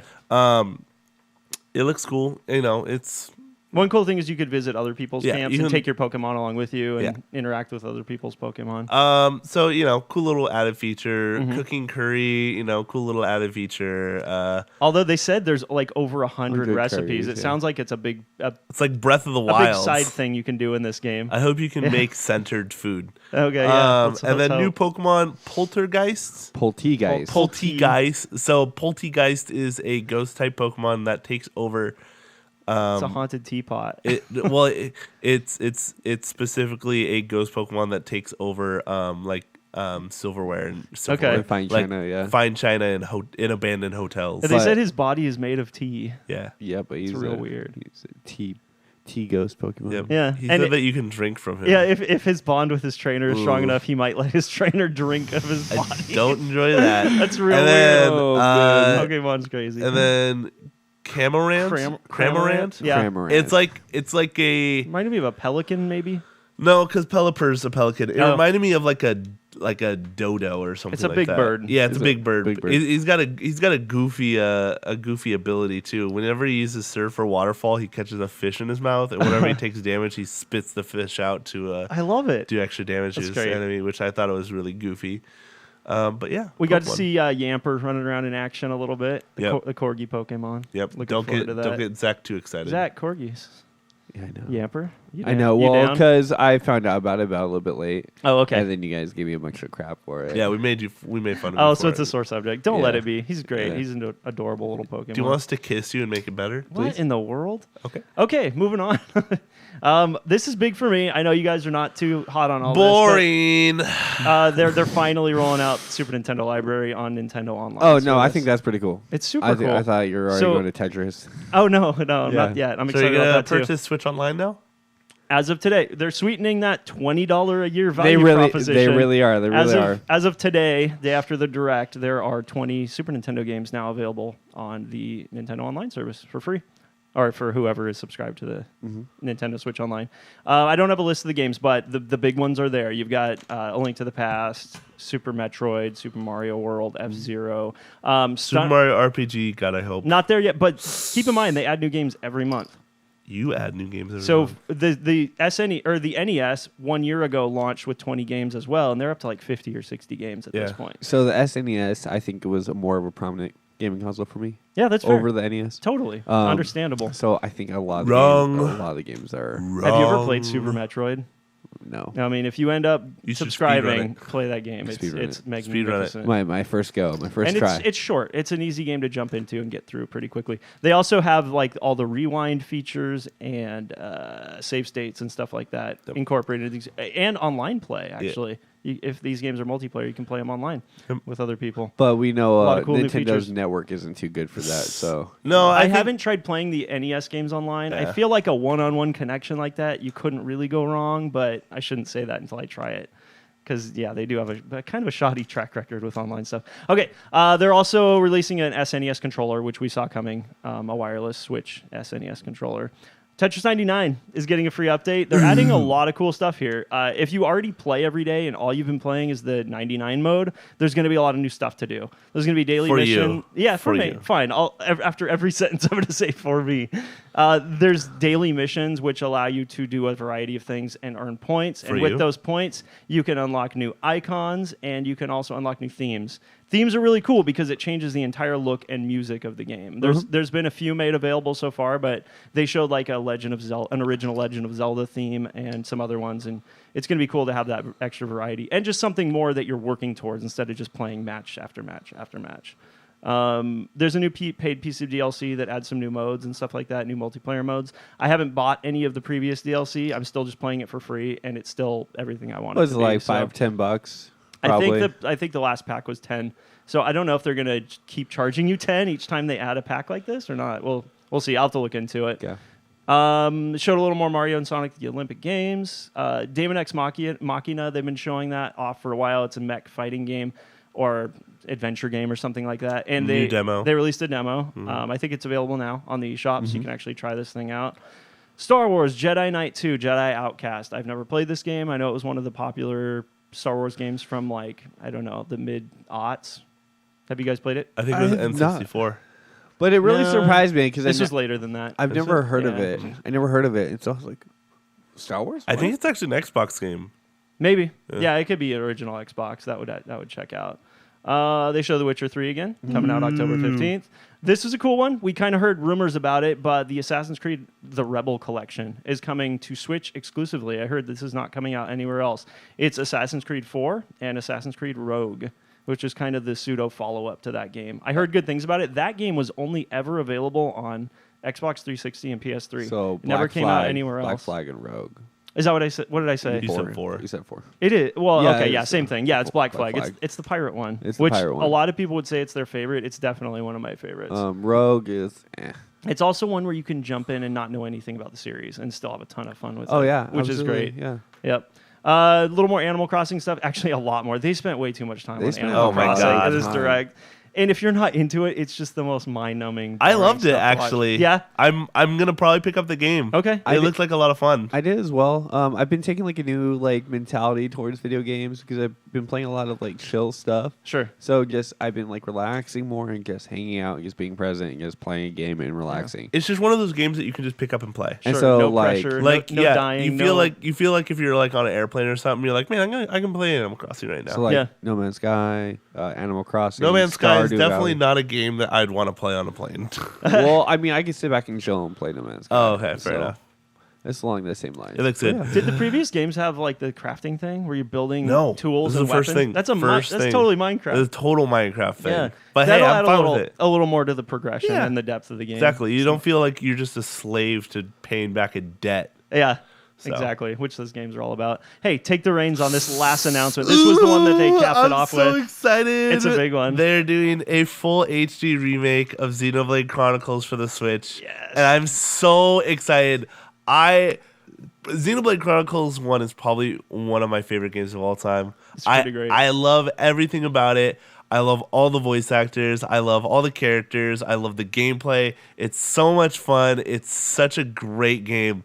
It looks cool. You know, it's... One cool thing is you could visit other people's camps and take your Pokemon along with you and interact with other people's Pokemon. So, you know, cool little added feature. Cooking curry, you know, cool little added feature. Although they said there's like over 100 recipes. It sounds like it's a big... it's like Breath of the Wild. A big side thing you can do in this game. I hope you can make centered food. Okay, yeah. And then new Pokemon Poltergeist. Poltegeist. So Poltegeist is a ghost type Pokemon that takes over... it's a haunted teapot. It's specifically a ghost Pokemon that takes over silverware and stuff. Okay. Fine china, fine china in abandoned hotels. They said his body is made of tea. Yeah. Yeah, but he's real weird. He's a tea ghost Pokemon. Yep. Yeah. He said that you can drink from him. Yeah, if his bond with his trainer is strong enough, he might let his trainer drink of his body. I don't enjoy that. That's real and weird. then, Pokemon's crazy. And then Cramorant. Yeah. Cramorant. It's like a... Reminded me of a pelican, maybe? No, because Pelipper's a pelican. It reminded me of like a dodo or something. It's a like big that. bird. Yeah, it's a big bird. Big bird. He's got a goofy ability too. Whenever he uses Surf or Waterfall, he catches a fish in his mouth, and whenever he takes damage, he spits the fish out to I love it. do extra damage to his enemy, which I thought it was really goofy. But yeah, we got to see Yamper running around in action a little bit. The corgi Pokemon. Yep. Looking forward to that. Don't get Zach too excited. Zach, corgis. Yeah, I know. Yamper. I know. Well, because I found out about it a little bit late. Oh, okay. And then you guys gave me a bunch of crap for it. Yeah, we made fun of you. Oh, so it's a sore subject. Don't let it be. He's great. Yeah. He's an adorable little Pokemon. Do you want us to kiss you and make it better? What Please? in the world? Okay. Okay, moving on. This is big for me. I know you guys are not too hot on all Boring. this. They're finally rolling out Super Nintendo Library on Nintendo Online. Oh, no, I think that's pretty cool. It's super cool. I thought you were already going to Tetris. Oh, no, not yet. I'm So excited you're about gonna that too. purchase Switch Online now? As of today, they're sweetening that $20 a year value proposition. They really are. They really are. As of today, day after the Direct, there are 20 Super Nintendo games now available on the Nintendo Online service for free, or for whoever is subscribed to the Nintendo Switch Online. I don't have a list of the games, but the big ones are there. You've got A Link to the Past, Super Metroid, Super Mario World, F-Zero. Super Mario RPG, God, I hope. Not there yet, but keep in mind, they add new games every month. You add new games every So month. the SNE or the NES 1 year ago launched with 20 games as well, and they're up to like 50 or 60 games at this point. So the SNES, I think it was more of a prominent gaming console for me. Yeah, that's fair. Over the NES. Totally understandable. So I think a lot of Wrong. the games are Have you ever played Super Metroid? no. I mean, if you end up You should speedrun subscribing, it. play that game. It's Speedrun it. magnificent. My first go, my first And try. it's short. It's an easy game to jump into and get through pretty quickly. They also have like all the rewind features and save states and stuff like that incorporated these, and online play actually. If these games are multiplayer, you can play them online with other people. But we know lot of cool new Nintendo's features. network isn't too good for that. So No, I think- haven't tried playing the NES games online. I Yeah. feel like a one-on-one connection like that, you couldn't really go wrong, but I shouldn't say that until I try it. Because, yeah, they do have a kind of a shoddy track record with online stuff. Okay, they're also releasing an SNES controller, which we saw coming, a wireless Switch SNES controller. Tetris 99 is getting a free update. They're adding a lot of cool stuff here. If you already play every day and all you've been playing is the 99 mode, there's going to be a lot of new stuff to do. There's going to be daily For mission. you. Yeah, for me. you. Fine. After every sentence, I'm going to say for me. There's daily missions which allow you to do a variety of things and earn points. For and with you. those points, you can unlock new icons and you can also unlock new themes. Themes are really cool because it changes the entire look and music of the game. There's been a few made available so far, but they showed like an original Legend of Zelda theme and some other ones, and it's going to be cool to have that extra variety and just something more that you're working towards instead of just playing match after match after match. There's a new paid piece of DLC that adds some new modes and stuff like that, new multiplayer modes. I haven't bought any of the previous DLC. I'm still just playing it for free, and it's still everything I want. was it it to like be, so. $5-10? Probably. I think the last pack was 10. So I don't know if they're gonna keep charging you 10 each time they add a pack like this or not. We'll see. I'll have to look into it. Yeah. Showed a little more Mario and Sonic at the Olympic Games. Daemon X Machina. They've been showing that off for a while. It's a mech fighting game or adventure game or something like that. And New demo. They released a demo. I think it's available now on the eShop, so you can actually try this thing out. Star Wars Jedi Knight 2, Jedi Outcast. I've never played this game. I know it was one of the popular Star Wars games from like, I don't know, the mid-aughts. Have you guys played it? I think it was I have not. N64. But it really No, surprised me because This was later than that. I've Is never it? heard of Yeah. it. I never heard of it. And so I was like, Star Wars? I What? think it's actually an Xbox game. Maybe. Yeah. Yeah, it could be an original Xbox. That would check out. They show The Witcher 3 again, coming out October 15th. This is a cool one. We kind of heard rumors about it, but the Assassin's Creed The Rebel Collection is coming to Switch exclusively. I heard this is not coming out anywhere else. It's Assassin's Creed 4 and Assassin's Creed Rogue, which is kind of the pseudo follow-up to that game. I heard good things about it. That game was only ever available on Xbox 360 and PS3. So it never Black came out Flag, anywhere Black else. Flag and Rogue. Is that what I said? What did I say? You said 4. You said 4. It is. Well, Yeah, okay, yeah, it's, same thing. Yeah, it's Black Black Flag. Flag. It's the pirate one. It's the which pirate one. a lot of people would say it's their favorite. It's definitely one of my favorites. Rogue is It's also one where you can jump in and not know anything about the series and still have a ton of fun with it. Oh, yeah. Which is absolutely, great. Yeah. Yep. A little more Animal Crossing stuff. Actually, a lot more. They spent way too much time They on spent Animal a lot of Crossing in this time. direct. And if you're not into it, it's just the most mind-numbing. I boring loved it stuff to watch. actually. Yeah. I'm gonna probably pick up the game. Okay. It looked like a lot of fun. I did as well. I've been taking like a new like mentality towards video games because I've been playing a lot of like chill stuff. Sure. So just I've been like relaxing more and just hanging out and just being present and just playing a game and relaxing. It's just one of those games that you can just pick up and play. And Sure, so no like pressure. Like no yeah, dying, you feel no- like if you're like on an airplane or something, you're like, man, I can play Animal Crossing right now. so like Yeah. No Man's Sky, Animal Crossing. No Man's Sky is Stardew definitely Valley. not a game that I'd want to play on a plane. Well, I mean, I can sit back and chill and play No Man's Sky. Oh, okay, fair so enough. It's along the same lines. It looks good. Yeah. Did the previous games have like the crafting thing where you're building No, tools this is and the first weapons? thing. That's First that's thing. totally Minecraft. It's a total Minecraft thing. Yeah, But that'll hey, add I'm fine a little, with it. a little more to the progression Yeah. and the depth of the game. Exactly. You don't feel like you're just a slave to paying back a debt. Yeah, So. exactly. Which those games are all about. Hey, take the reins on this last announcement. This was the one that they capped it off I'm so with. excited. It's a big one. They're doing a full HD remake of Xenoblade Chronicles for the Switch. Yes. And I'm so excited. Xenoblade Chronicles 1 is probably one of my favorite games of all time. It's pretty great. I love everything about it. I love all the voice actors. I love all the characters. I love the gameplay. It's so much fun. It's such a great game.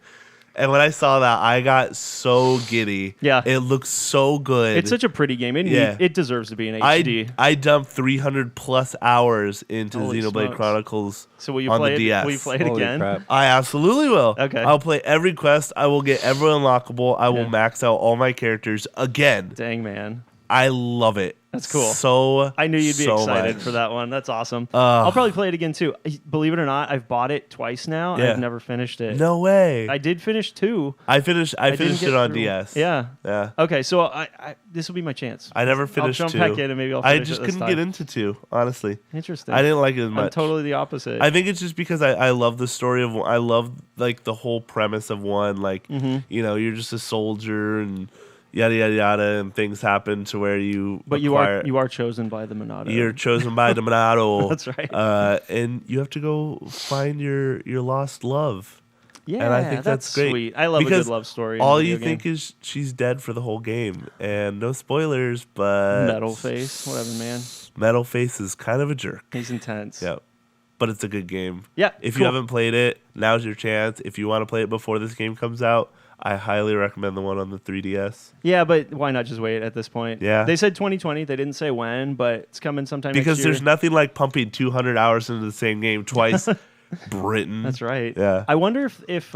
And when I saw that, I got so giddy. Yeah. It looks so good. It's such a pretty game. It deserves to be in HD. I dumped 300 plus hours into Holy Xenoblade smokes. Chronicles So will you on play the it? DS. Will you play it Holy again? crap. I absolutely will. Okay. I'll play every quest. I will get every unlockable. I will Yeah. max out all my characters again. Dang, man. I love it. That's cool. So I knew you'd be so excited much. for that one. That's awesome. I'll probably play it again too. Believe it or not, I've bought it twice now. Yeah. I've never finished it. No way. I did finish 2. I finished didn't it on through. DS. Yeah. Yeah. Okay, so I this will be my chance. I never finished I'll jump 2. back in and maybe I'll I finish just it this couldn't time. get into 2, honestly. Interesting. I didn't like it as I'm much. totally the opposite. I think it's just because I love the story of I love like the whole premise of one, like Mm-hmm. you know, you're just a soldier and yada yada yada, and things happen to where you but acquire, you are chosen by the Monado. you're chosen by the Monado. That's right. And you have to go find your lost love. Yeah, and I think that's great. sweet. I love because a good love story. in a all video you game. think is she's dead for the whole game, and no spoilers, but Metal Face, whatever, man. Metal Face is kind of a jerk. He's intense. Yeah. But it's a good game. Yeah, If cool. you haven't played it, now's your chance. If you want to play it before this game comes out, I highly recommend the one on the 3DS. Yeah, but why not just wait at this point? Yeah. They said 2020. They didn't say when, but it's coming sometime Because next year. there's nothing like pumping 200 hours into the same game twice. Brittin. That's right. Yeah. I wonder if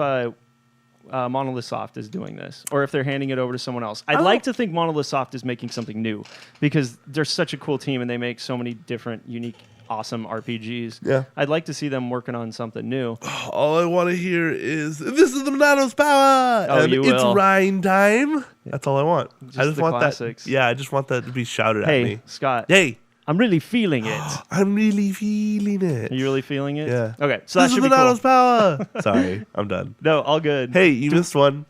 Monolith Soft is doing this, or if they're handing it over to someone else. I'd like to think Monolith Soft is making something new, because they're such a cool team and they make so many different, unique, awesome RPGs. Yeah. I'd like to see them working on something new. All I want to hear is, this is the Monado's power! Oh, and you it's will. Rhine time! That's all I want. Just I just the want classics. that. Yeah, I just want that to be shouted at Hey, me. Scott, Hey, I'm really feeling it. I'm really feeling it. Are you really feeling it? Yeah. Okay, so that This is should the be cool. Monado's power! Sorry, I'm done. No, all good. Hey, you missed one.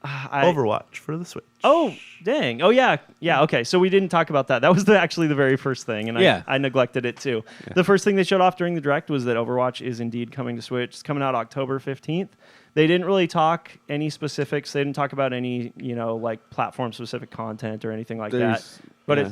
I- Overwatch for the Switch. Oh, dang. Oh, yeah. Yeah, okay. So we didn't talk about that. That was actually the very first thing, and Yeah. I neglected it too. Yeah. The first thing they showed off during the Direct was that Overwatch is indeed coming to Switch. It's coming out October 15th. They didn't really talk any specifics. They didn't talk about any, like platform-specific content or anything like that. But yeah.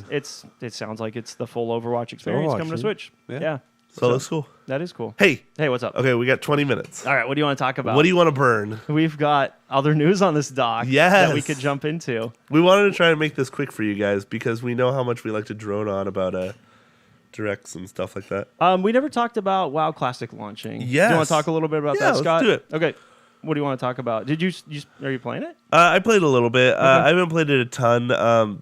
it sounds like it's the full Overwatch experience Overwatch, coming to yeah. Switch. Yeah. Yeah. So it looks cool. That is cool. Hey, Hey, what's up? okay, we got 20 minutes. All right, what do you want to talk about? What do you want to burn? We've got other news on this doc that we Yes. could jump into. We wanted to try and make this quick for you guys because we know how much we like to drone on about directs and stuff like that. We never talked about WoW Classic launching. Yes. Do you want to talk a little bit about Yeah, that, let's Scott? do it. Okay. What do you want to talk about? Did you are you playing it? I played a little bit. I haven't played it a ton.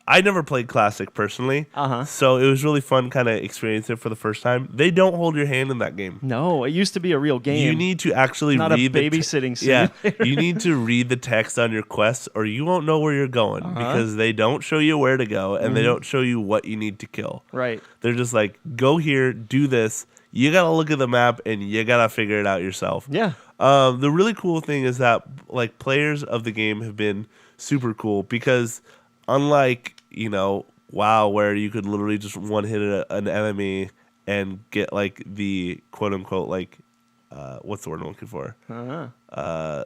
I never played Classic personally, so it was really fun kind of experiencing it for the first time. They don't hold your hand in that game. No, it used to be a real game. You need to actually Not read a babysitting Yeah, simulator. you need to read the text on your quests, or you won't know where you're going because they don't show you where to go and they don't show you what you need to kill. Right. They're just like, go here, do this. You gotta look at the map and you gotta figure it out yourself. Yeah. The really cool thing is that like players of the game have been super cool because unlike WoW, where you could literally just one hit an enemy and get like the quote unquote like what's the word I'm looking for?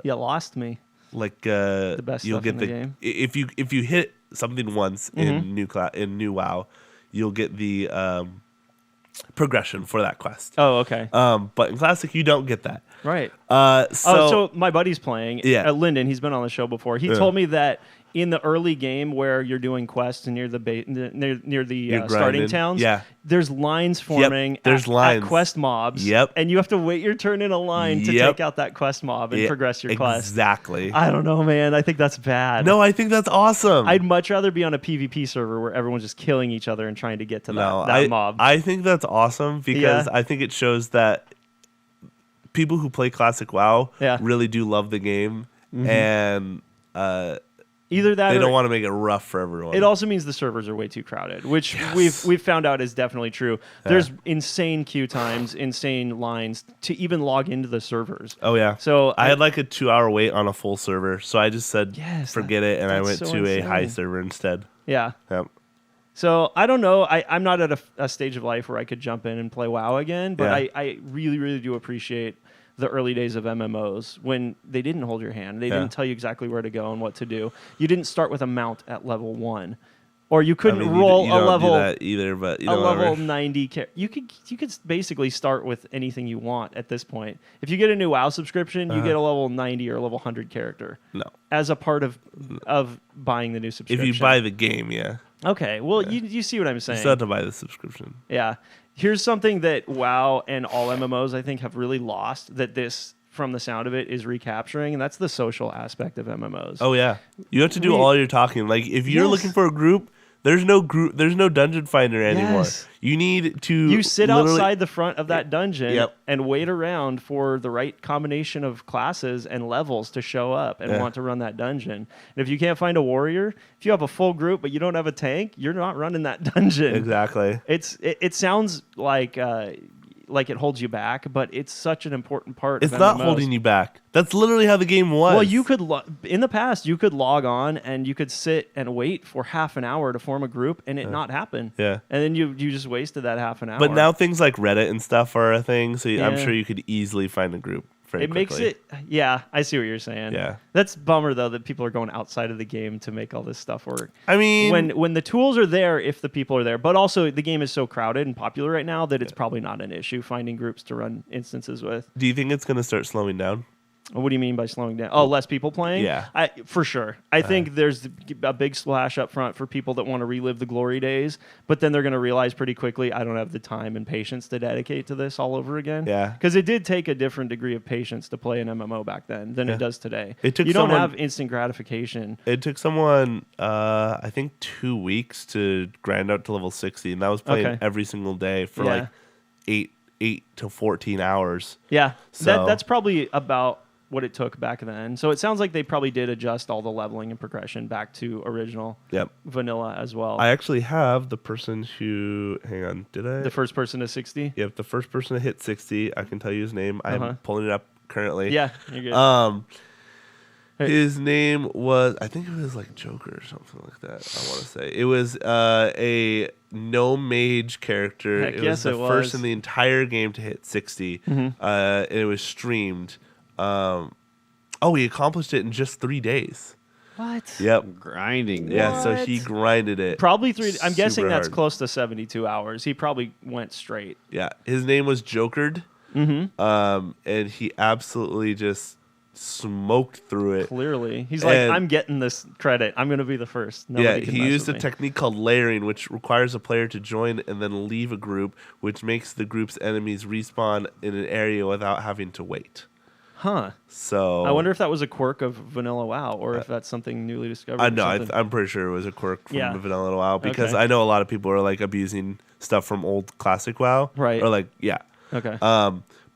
You lost me. Like The best you'll stuff get in the game. if you hit something once in new WoW, you'll get the progression for that quest. Oh, okay. But in Classic you don't get that. Right. So So my buddy's playing. Yeah. Lyndon, he's been on the show before. He told me that in the early game where you're doing quests and near the You're starting grinding. towns, Yeah. there's lines forming there's at lines. quest mobs. Yep. And you have to wait your turn in a line to Yep. take out that quest mob and Yeah, progress your quest. Exactly. I don't know, man. I think that's bad. No, I think that's awesome. I'd much rather be on a PvP server where everyone's just killing each other and trying to get to No, that mob. I think that's awesome because Yeah. I think it shows that people who play Classic WoW Yeah. really do love the game and Either that they or don't want to make it rough for everyone. it also means the servers are way too crowded, which we've found out is definitely true. There's insane queue times, insane lines to even log into the servers. Oh yeah. So I had like a 2-hour wait on a full server, so I just said Yes, forget it, and I went that's to so a high insane. server instead. yeah. Yep. So I don't know. I'm not at a stage of life where I could jump in and play WoW again, but Yeah. I really, really do appreciate the early days of MMOs when they didn't hold your hand. They Yeah. didn't tell you exactly where to go and what to do. You didn't start with a mount at level 1. Or you couldn't I mean, roll you a don't level do that either, but a level 90 you could basically start with anything you want at this point. If you get a new WoW subscription, you get a level 90 or level 100 character. No. As a part of buying the new subscription. If you buy the game, yeah. Okay, well, you see what I'm saying. You still have to buy the subscription. Yeah. Here's something that WoW and all MMOs, I think, have really lost that this, from the sound of it, is recapturing, and that's the social aspect of MMOs. Oh, yeah. You have to do all your talking. Like, if you're looking for a group, there's no dungeon finder anymore. Yes. You need to You sit outside the front of that dungeon Yep. and wait around for the right combination of classes and levels to show up and want to run that dungeon. And if you can't find a warrior, if you have a full group but you don't have a tank, you're not running that dungeon. Exactly. It sounds like it holds you back, but it's such an important part It's of not MMOs. holding you back. That's literally how the game was. Well, you could in the past you could log on and you could sit and wait for half an hour to form a group and it not happen. Yeah. And then you just wasted that half an hour. But now things like Reddit and stuff are a thing, so I'm Yeah. sure you could easily find a group very it quickly. makes it, yeah, I see what you're saying. Yeah. That's bummer though that people are going outside of the game to make all this stuff work. I mean, When the tools are there, if the people are there, but also the game is so crowded and popular right now that it's probably not an issue finding groups to run instances with. do you think it's going to start slowing down? What do you mean by slowing down? Oh, less people playing? Yeah. For sure. I think there's a big splash up front for people that want to relive the glory days, but then they're going to realize pretty quickly, I don't have the time and patience to dedicate to this all over again. Yeah. Because it did take a different degree of patience to play an MMO back then than it does today. It took you don't someone- have instant gratification. It took someone, I think, 2 weeks to grind out to level 60, and that was playing Okay. every single day for Yeah. like 8 to 14 hours. Yeah. So- That's probably about what it took back then. So it sounds like they probably did adjust all the leveling and progression back to original Yep. vanilla as well. I actually have the person who, hang on, did I? The first person to 60? Yep, the first person to hit 60. I can tell you his name. Uh-huh. I'm pulling it up currently. Yeah, you're good. His name was, I think it was like Joker or something like that. I want to say it was a no mage character. Heck It yes, was the it first was. in the entire game to hit 60. And it was streamed. He accomplished it in just 3 days. What? Yep. Grinding. Yeah, so What? he grinded it. Probably 3. I'm guessing Super that's hard. close to 72 hours. He probably went straight. Yeah, his name was Jokered. And he absolutely just smoked through it. Clearly. He's like, And- I'm getting this credit. I'm going to be the first. Nobody can he mess used a with me. technique called layering, which requires a player to join and then leave a group, which makes the group's enemies respawn in an area without having to wait. Huh. So I wonder if that was a quirk of Vanilla WoW or if that's something newly discovered. I or know. something. I'm pretty sure it was a quirk from Yeah. the Vanilla WoW because Okay. I know a lot of people are like abusing stuff from old classic WoW. Right. Or like, yeah. Okay.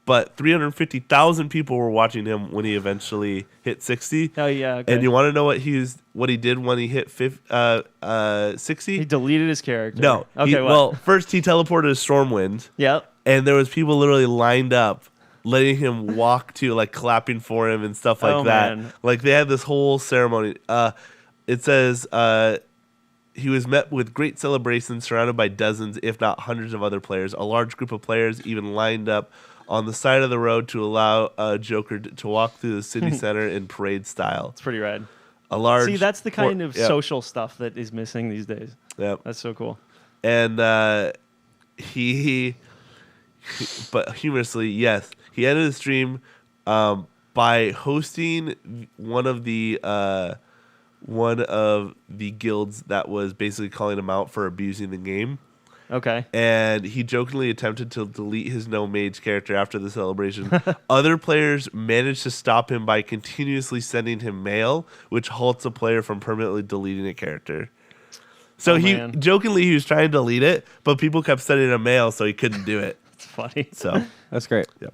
But 350,000 people were watching him when he eventually hit 60. Oh, yeah. Okay. And you want to know what he did when he hit 60? He deleted his character. No. Okay, well, first he teleported to Stormwind, Yep. and there was people literally lined up, letting him walk to, like clapping for him and stuff like Oh, that. man. Like they had this whole ceremony. It says he was met with great celebrations, surrounded by dozens, if not hundreds, of other players. A large group of players even lined up on the side of the road to allow Joker to walk through the city center in parade style. It's pretty rad. A large. See, that's the kind of Yep. social stuff that is missing these days. Yep. That's so cool. And but humorously, yes, he ended the stream by hosting one of the guilds that was basically calling him out for abusing the game. Okay. And he jokingly attempted to delete his no mage character after the celebration. Other players managed to stop him by continuously sending him mail, which halts a player from permanently deleting a character. So man. jokingly he was trying to delete it, but people kept sending him mail, so he couldn't do it. It's funny. So, That's great. yeah.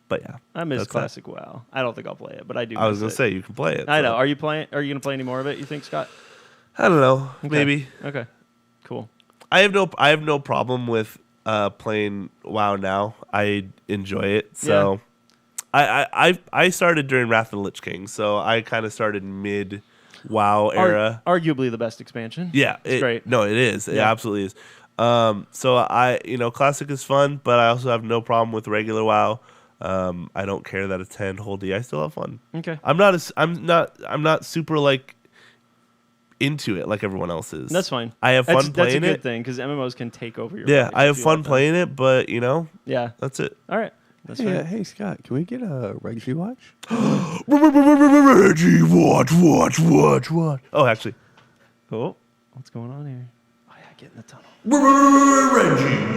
But yeah, I miss that's that. classic WoW. I don't think I'll play it, but I do. I was miss gonna it. say you can play it. I so. know. Are you playing? Are you gonna play any more of it? You think, Scott? I don't know. Okay. Maybe. Okay. Cool. I have no problem with playing WoW now. I enjoy it. So I started during Wrath of the Lich King, so I kind of started mid WoW era. Arguably the best expansion. Yeah, it's great. No, it is. It Yeah. absolutely is. So classic is fun, but I also have no problem with regular WoW. I don't care that it's 10 whole D. I still have fun. Okay. I'm not super like into it like everyone else is. That's fine. I have fun playing That's a good it. thing because MMOs can take over your Yeah, life I if have you fun let them. playing it, but Yeah. that's it. All right. That's Hey, fine. hey, Scott, can we get a Reggie watch? Reggie, watch. Oh, actually, Oh, what's going on here? Oh, yeah, get in the tunnel. Reggie,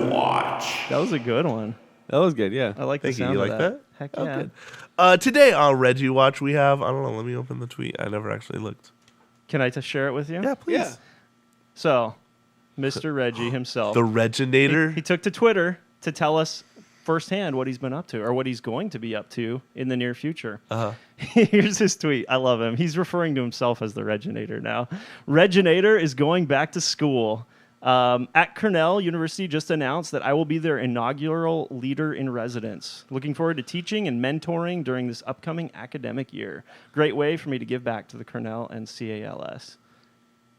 watch. That was a good one. That was good, yeah. I like the Thank you. sound You of like that. that? Heck Oh, yeah. good. Today on Reggie Watch, we have, I don't know, let me open the tweet. I never actually looked. Can I share it with you? Yeah, please. Yeah. So, Mr. Reggie himself. The Reginator. He took to Twitter to tell us firsthand what he's been up to or what he's going to be up to in the near future. Here's his tweet. I love him. He's referring to himself as the Reginator now. Reginator is going back to school. At Cornell University just announced that I will be their inaugural leader in residence. Looking forward to teaching and mentoring during this upcoming academic year. Great way for me to give back to the Cornell and CALS.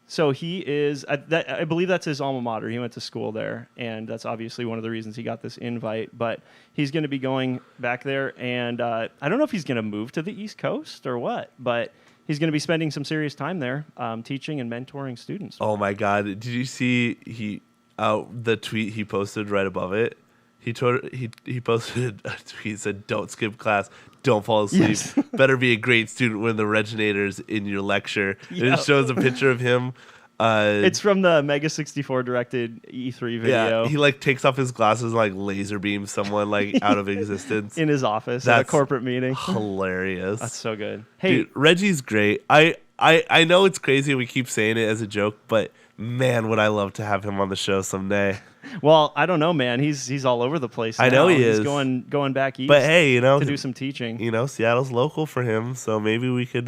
So he is, I believe that's his alma mater. He went to school there, and that's obviously one of the reasons he got this invite. But he's going to be going back there, and I don't know if he's going to move to the East Coast or what, but he's going to be spending some serious time there teaching and mentoring students. Oh my God! Did you see the tweet he posted right above it? He posted a tweet that said, "Don't skip class, don't fall asleep. Yes. Better be a great student when the Reginators in your lecture." And Yep. it shows a picture of him. It's from the Mega 64 directed E3 video. Yeah, he like takes off his glasses and like laser beams someone like out of existence. in his office at a That's corporate meeting. Hilarious. That's so good. Hey, Dude, Reggie's great. I know it's crazy we keep saying it as a joke, but man, would I love to have him on the show someday. well, I don't know, man. He's all over the place. I know now. he He's is. going back east. But hey, to do some teaching. Seattle's local for him, so maybe we could.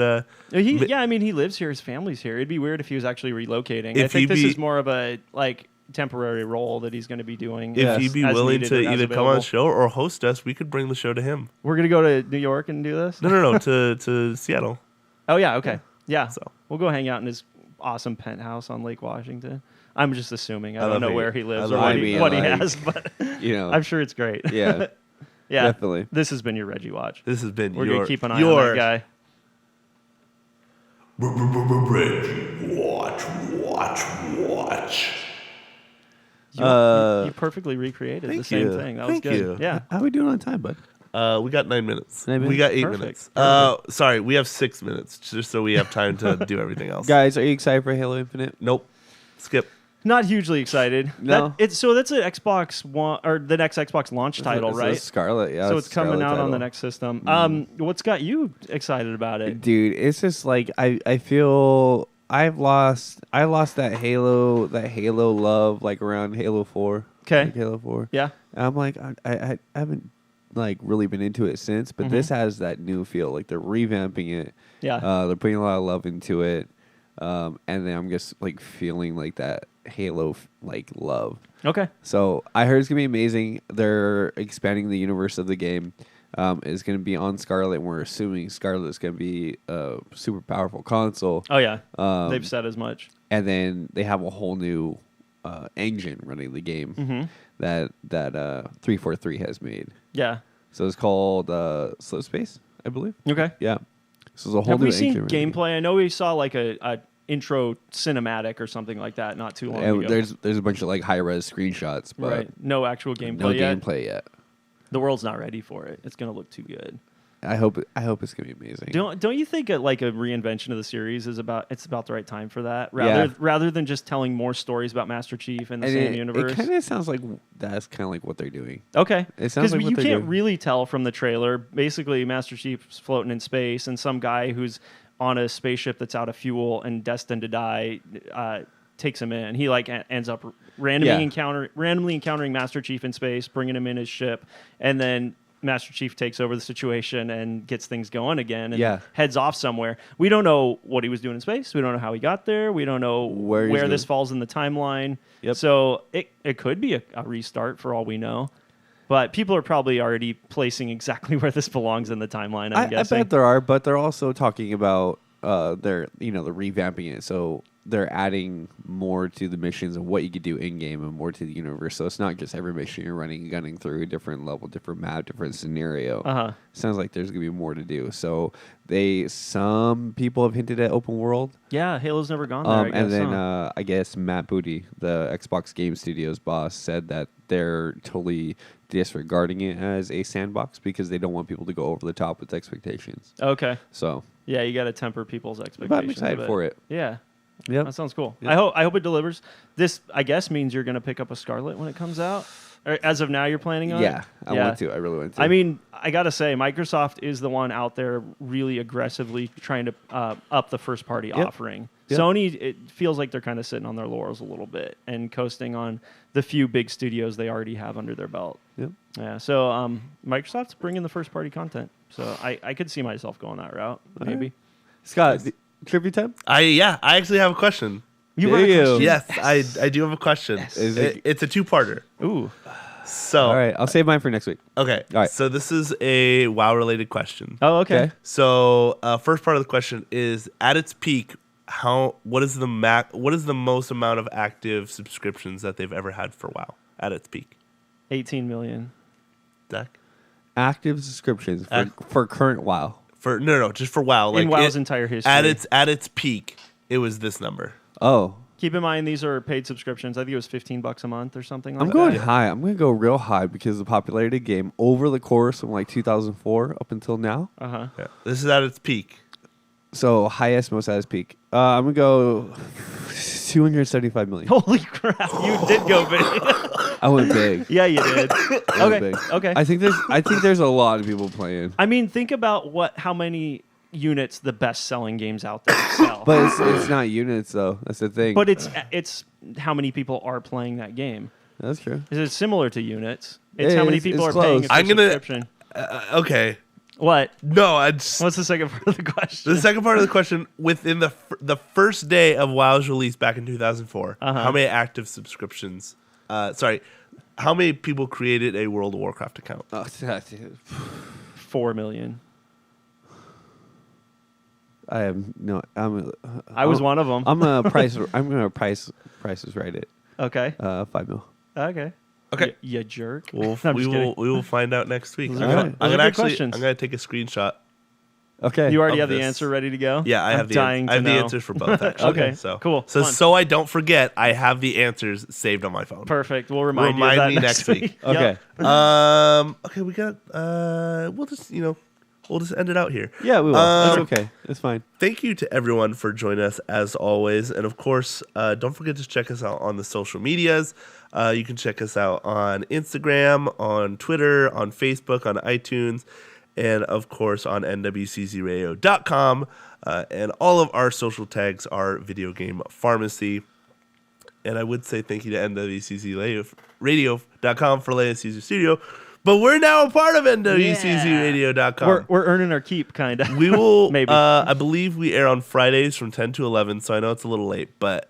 He lives here. His family's here. It'd be weird if he was actually relocating. I If think he'd this be- is more of a like temporary role that he's going to be doing. If he'd be as willing needed to or as either come on available. the show or host us, we could bring the show to him. We're gonna go to New York and do this. No, to Seattle. Oh yeah, okay, yeah. So. We'll go hang out in his awesome penthouse on Lake Washington. I'm just assuming. I love don't know it. where he lives I or love what, it. he, I what mean, he like, has, but You know. I'm sure it's great. Yeah, Yeah, definitely. This has been your Reggie Watch. This has been We're your gonna keep an eye on that guy. Reggie Watch. You perfectly recreated the Thank same you. thing. That Thank was good. you. Yeah. How are we doing on time, bud? We got 9 minutes. 9 We got 8 Perfect. minutes. Perfect. Sorry, we have 6 minutes just so we have time to do everything else. Guys, are you excited for Halo Infinite? Nope. Skip. Not hugely excited. No. That's an Xbox One or the next Xbox launch title, It's a right? Scarlet, yeah. So it's coming Scarlet out on the title. next system. What's got you excited about it? Dude, it's just like I feel I lost that Halo love like around Halo 4. Okay. Like Halo 4. Yeah. I'm like I haven't like really been into it since, but this has that new feel. Like they're revamping it. Yeah. They're putting a lot of love into it. And then I'm just like feeling like that Halo like love. Okay. So I heard it's gonna be amazing. They're expanding the universe of the game. It's gonna be on Scarlet, and we're assuming Scarlet's gonna be a super powerful console. Oh yeah. Um, They've said as much. And then they have a whole new engine running the game that 343 has made. Yeah. So it's called Slow Space, I believe. Okay. Yeah. So there's a whole Have new we seen engine running the game. gameplay? I know we saw like a intro cinematic or something like that not too long And ago. there's a bunch of like high res screenshots, but right. No actual gameplay no yet. gameplay yet. The world's not ready for it. It's gonna look too good. I hope it's gonna be amazing. Don't you think like a reinvention of the series is about the right time for that Yeah. rather than just telling more stories about Master Chief in the same universe? It kind of sounds like that's kind of like what they're doing. Okay, It sounds like what you they're can't doing. really tell from the trailer. Basically, Master Chief's floating in space, and some guy who's on a spaceship that's out of fuel and destined to die takes him in. He like ends up randomly encountering Master Chief in space, bringing him in his ship, and then Master Chief takes over the situation and gets things going again and heads off somewhere. We don't know what he was doing in space. We don't know how he got there. We don't know where this falls in the timeline. Yep. So it could be a restart for all we know. But people are probably already placing exactly where this belongs in the timeline, I'm I guessing. bet there are, but they're also talking about they're revamping it. So they're adding more to the missions and what you could do in game and more to the universe. So it's not just every mission you're gunning through a different level, different map, different scenario. Sounds like there's gonna be more to do. So some people have hinted at open world. Yeah, Halo's never gone there. I guess, and then I guess Matt Booty, the Xbox Game Studios boss, said that they're totally disregarding it as a sandbox because they don't want people to go over the top with expectations. Okay. So yeah, you got to temper people's expectations. But I'm excited for it. Yeah. Yeah, that sounds cool. Yep. I hope it delivers. This, I guess, means you're going to pick up a Scarlet when it comes out. Or as of now, you're planning on it? I want to. I really want to. I mean, I got to say, Microsoft is the one out there really aggressively trying to up the first-party offering. Yep. Sony, it feels like they're kind of sitting on their laurels a little bit and coasting on the few big studios they already have under their belt. Yep. Yeah, so Microsoft's bringing the first-party content. So I could see myself going that route, maybe. Right. Scott, trivia time? I actually have a question. You have a question? Yes, I do have a question. Yes. It's a two-parter. Ooh. So, all right, I'll save mine for next week. Okay. All right. So this is a WoW-related question. Oh, okay. So first part of the question is, at its peak, what is the most amount of active subscriptions that they've ever had for WoW at its peak? 18 million. Zach? Active subscriptions for current WoW. No, just for WoW. In WoW's entire history. At its peak, it was this number. Oh. Keep in mind, these are paid subscriptions. I think it was $15 a month or something like I'm that. going high. I'm going to go real high because of the popularity of the game over the course from like 2004 up until now. Uh-huh. Yeah. This is at its peak. So highest, most at its peak. I'm going to go 275 million. Holy crap. You did go big. I went big. Yeah, you did. I went big. Okay. I think there's a lot of people playing. I mean, think about how many units the best-selling games out there sell. But it's not units though. That's the thing. But it's how many people are playing that game. That's true. It's similar to units. It's how many people are paying a subscription. Okay. What? No, What's the second part of the question? The second part of the question, within the first day of WoW's release back in 2004, how many active subscriptions? How many people created a World of Warcraft account? 4 million. I have no. I was one of them. I'm gonna prices right it. Okay. 5 mil. Okay. You jerk. We will find out next week. Those I'm are good questions. gonna take a screenshot. Okay. You already have the this. answer ready to go? Yeah, I have the answers for both. Actually. Okay. So cool. So I don't forget, I have the answers saved on my phone. Perfect. We'll remind you of that me next week. Okay. Yep. Okay. We got. We'll just end it out here. Yeah, we will. That's okay. It's fine. Thank you to everyone for joining us as always. And of course, don't forget to check us out on the social medias. You can check us out on Instagram, on Twitter, on Facebook, on iTunes, and of course on nwczradio.com. And all of our social tags are Video Game Pharmacy. And I would say thank you to nwczradio.com for letting us use your studio. But we're now a part of nwczradio.com. We're earning our keep, kind of. We will, maybe. I believe we air on Fridays from 10 to 11, so I know it's a little late, but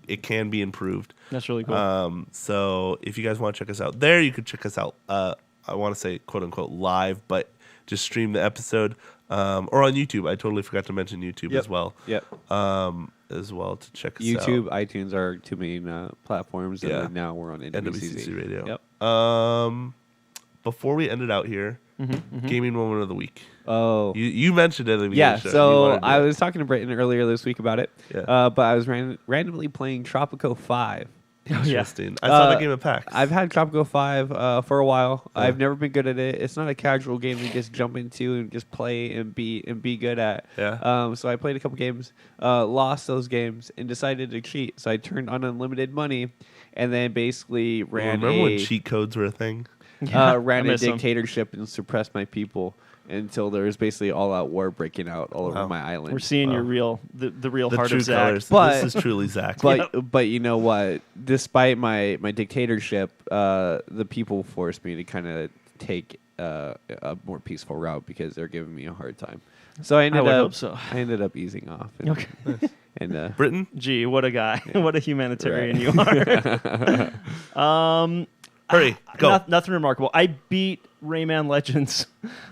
it can be improved. That's really cool. So if you guys want to check us out there, you could check us out, I want to say quote-unquote live, but just stream the episode, or on YouTube. I totally forgot to mention YouTube as well. Yep. As well to check us YouTube, out. iTunes are two main platforms, and then now we're on NWCZ Radio. Yep. Before we end it out here, gaming moment of the week. Oh, you mentioned it at the beginning. yeah. Of the show. So I was talking to Brittin earlier this week about it. Yeah. But I was randomly playing Tropico 5. Interesting. I saw that game at PAX. I've had Tropico 5 for a while. Yeah. I've never been good at it. It's not a casual game to just jump into and just play and be good at. Yeah. So I played a couple games, lost those games, and decided to cheat. So I turned on unlimited money, and then basically ran. Remember when cheat codes were a thing? Ran a dictatorship and suppressed my people until there was basically all-out war breaking out all over my island. We're seeing your the real heart true of Zach. colors. But, this is truly Zach. But you know what? Despite my dictatorship, the people forced me to kind of take a more peaceful route because they're giving me a hard time. So I ended up easing off. And, Okay. And Brittin? Gee, what a guy! What a humanitarian you are. Hurry, go. Nothing remarkable. I beat Rayman Legends.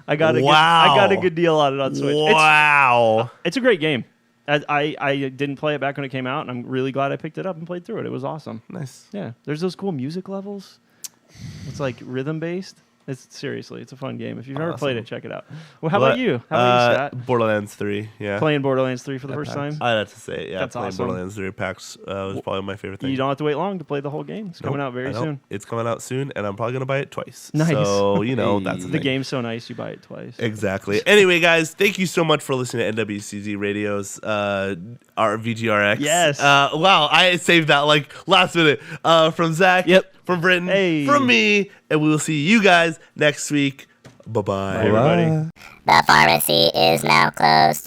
I got a good deal on it on Switch. Wow. It's a great game. I didn't play it back when it came out, and I'm really glad I picked it up and played through it. It was awesome. Nice. Yeah, there's those cool music levels. It's like rhythm based. It's a fun game. If you've never played it, check it out. Well, how about you? How about you, Scott? Borderlands 3, yeah. Playing Borderlands 3 for the first time? I'd have to say, yeah. That's playing awesome. Borderlands 3 PAX was probably my favorite thing. You don't have to wait long to play the whole game. It's coming out very soon. It's coming out soon, and I'm probably going to buy it twice. Nice. So, that's The game's so nice, you buy it twice. Exactly. Anyway, guys, thank you so much for listening to NWCZ Radio's our VGRx. Yes. Wow, I saved that like last minute. From Zach. Yep. From Brittin. Hey. From me. And we will see you guys next week. Bye-bye. Bye, everybody. The pharmacy is now closed.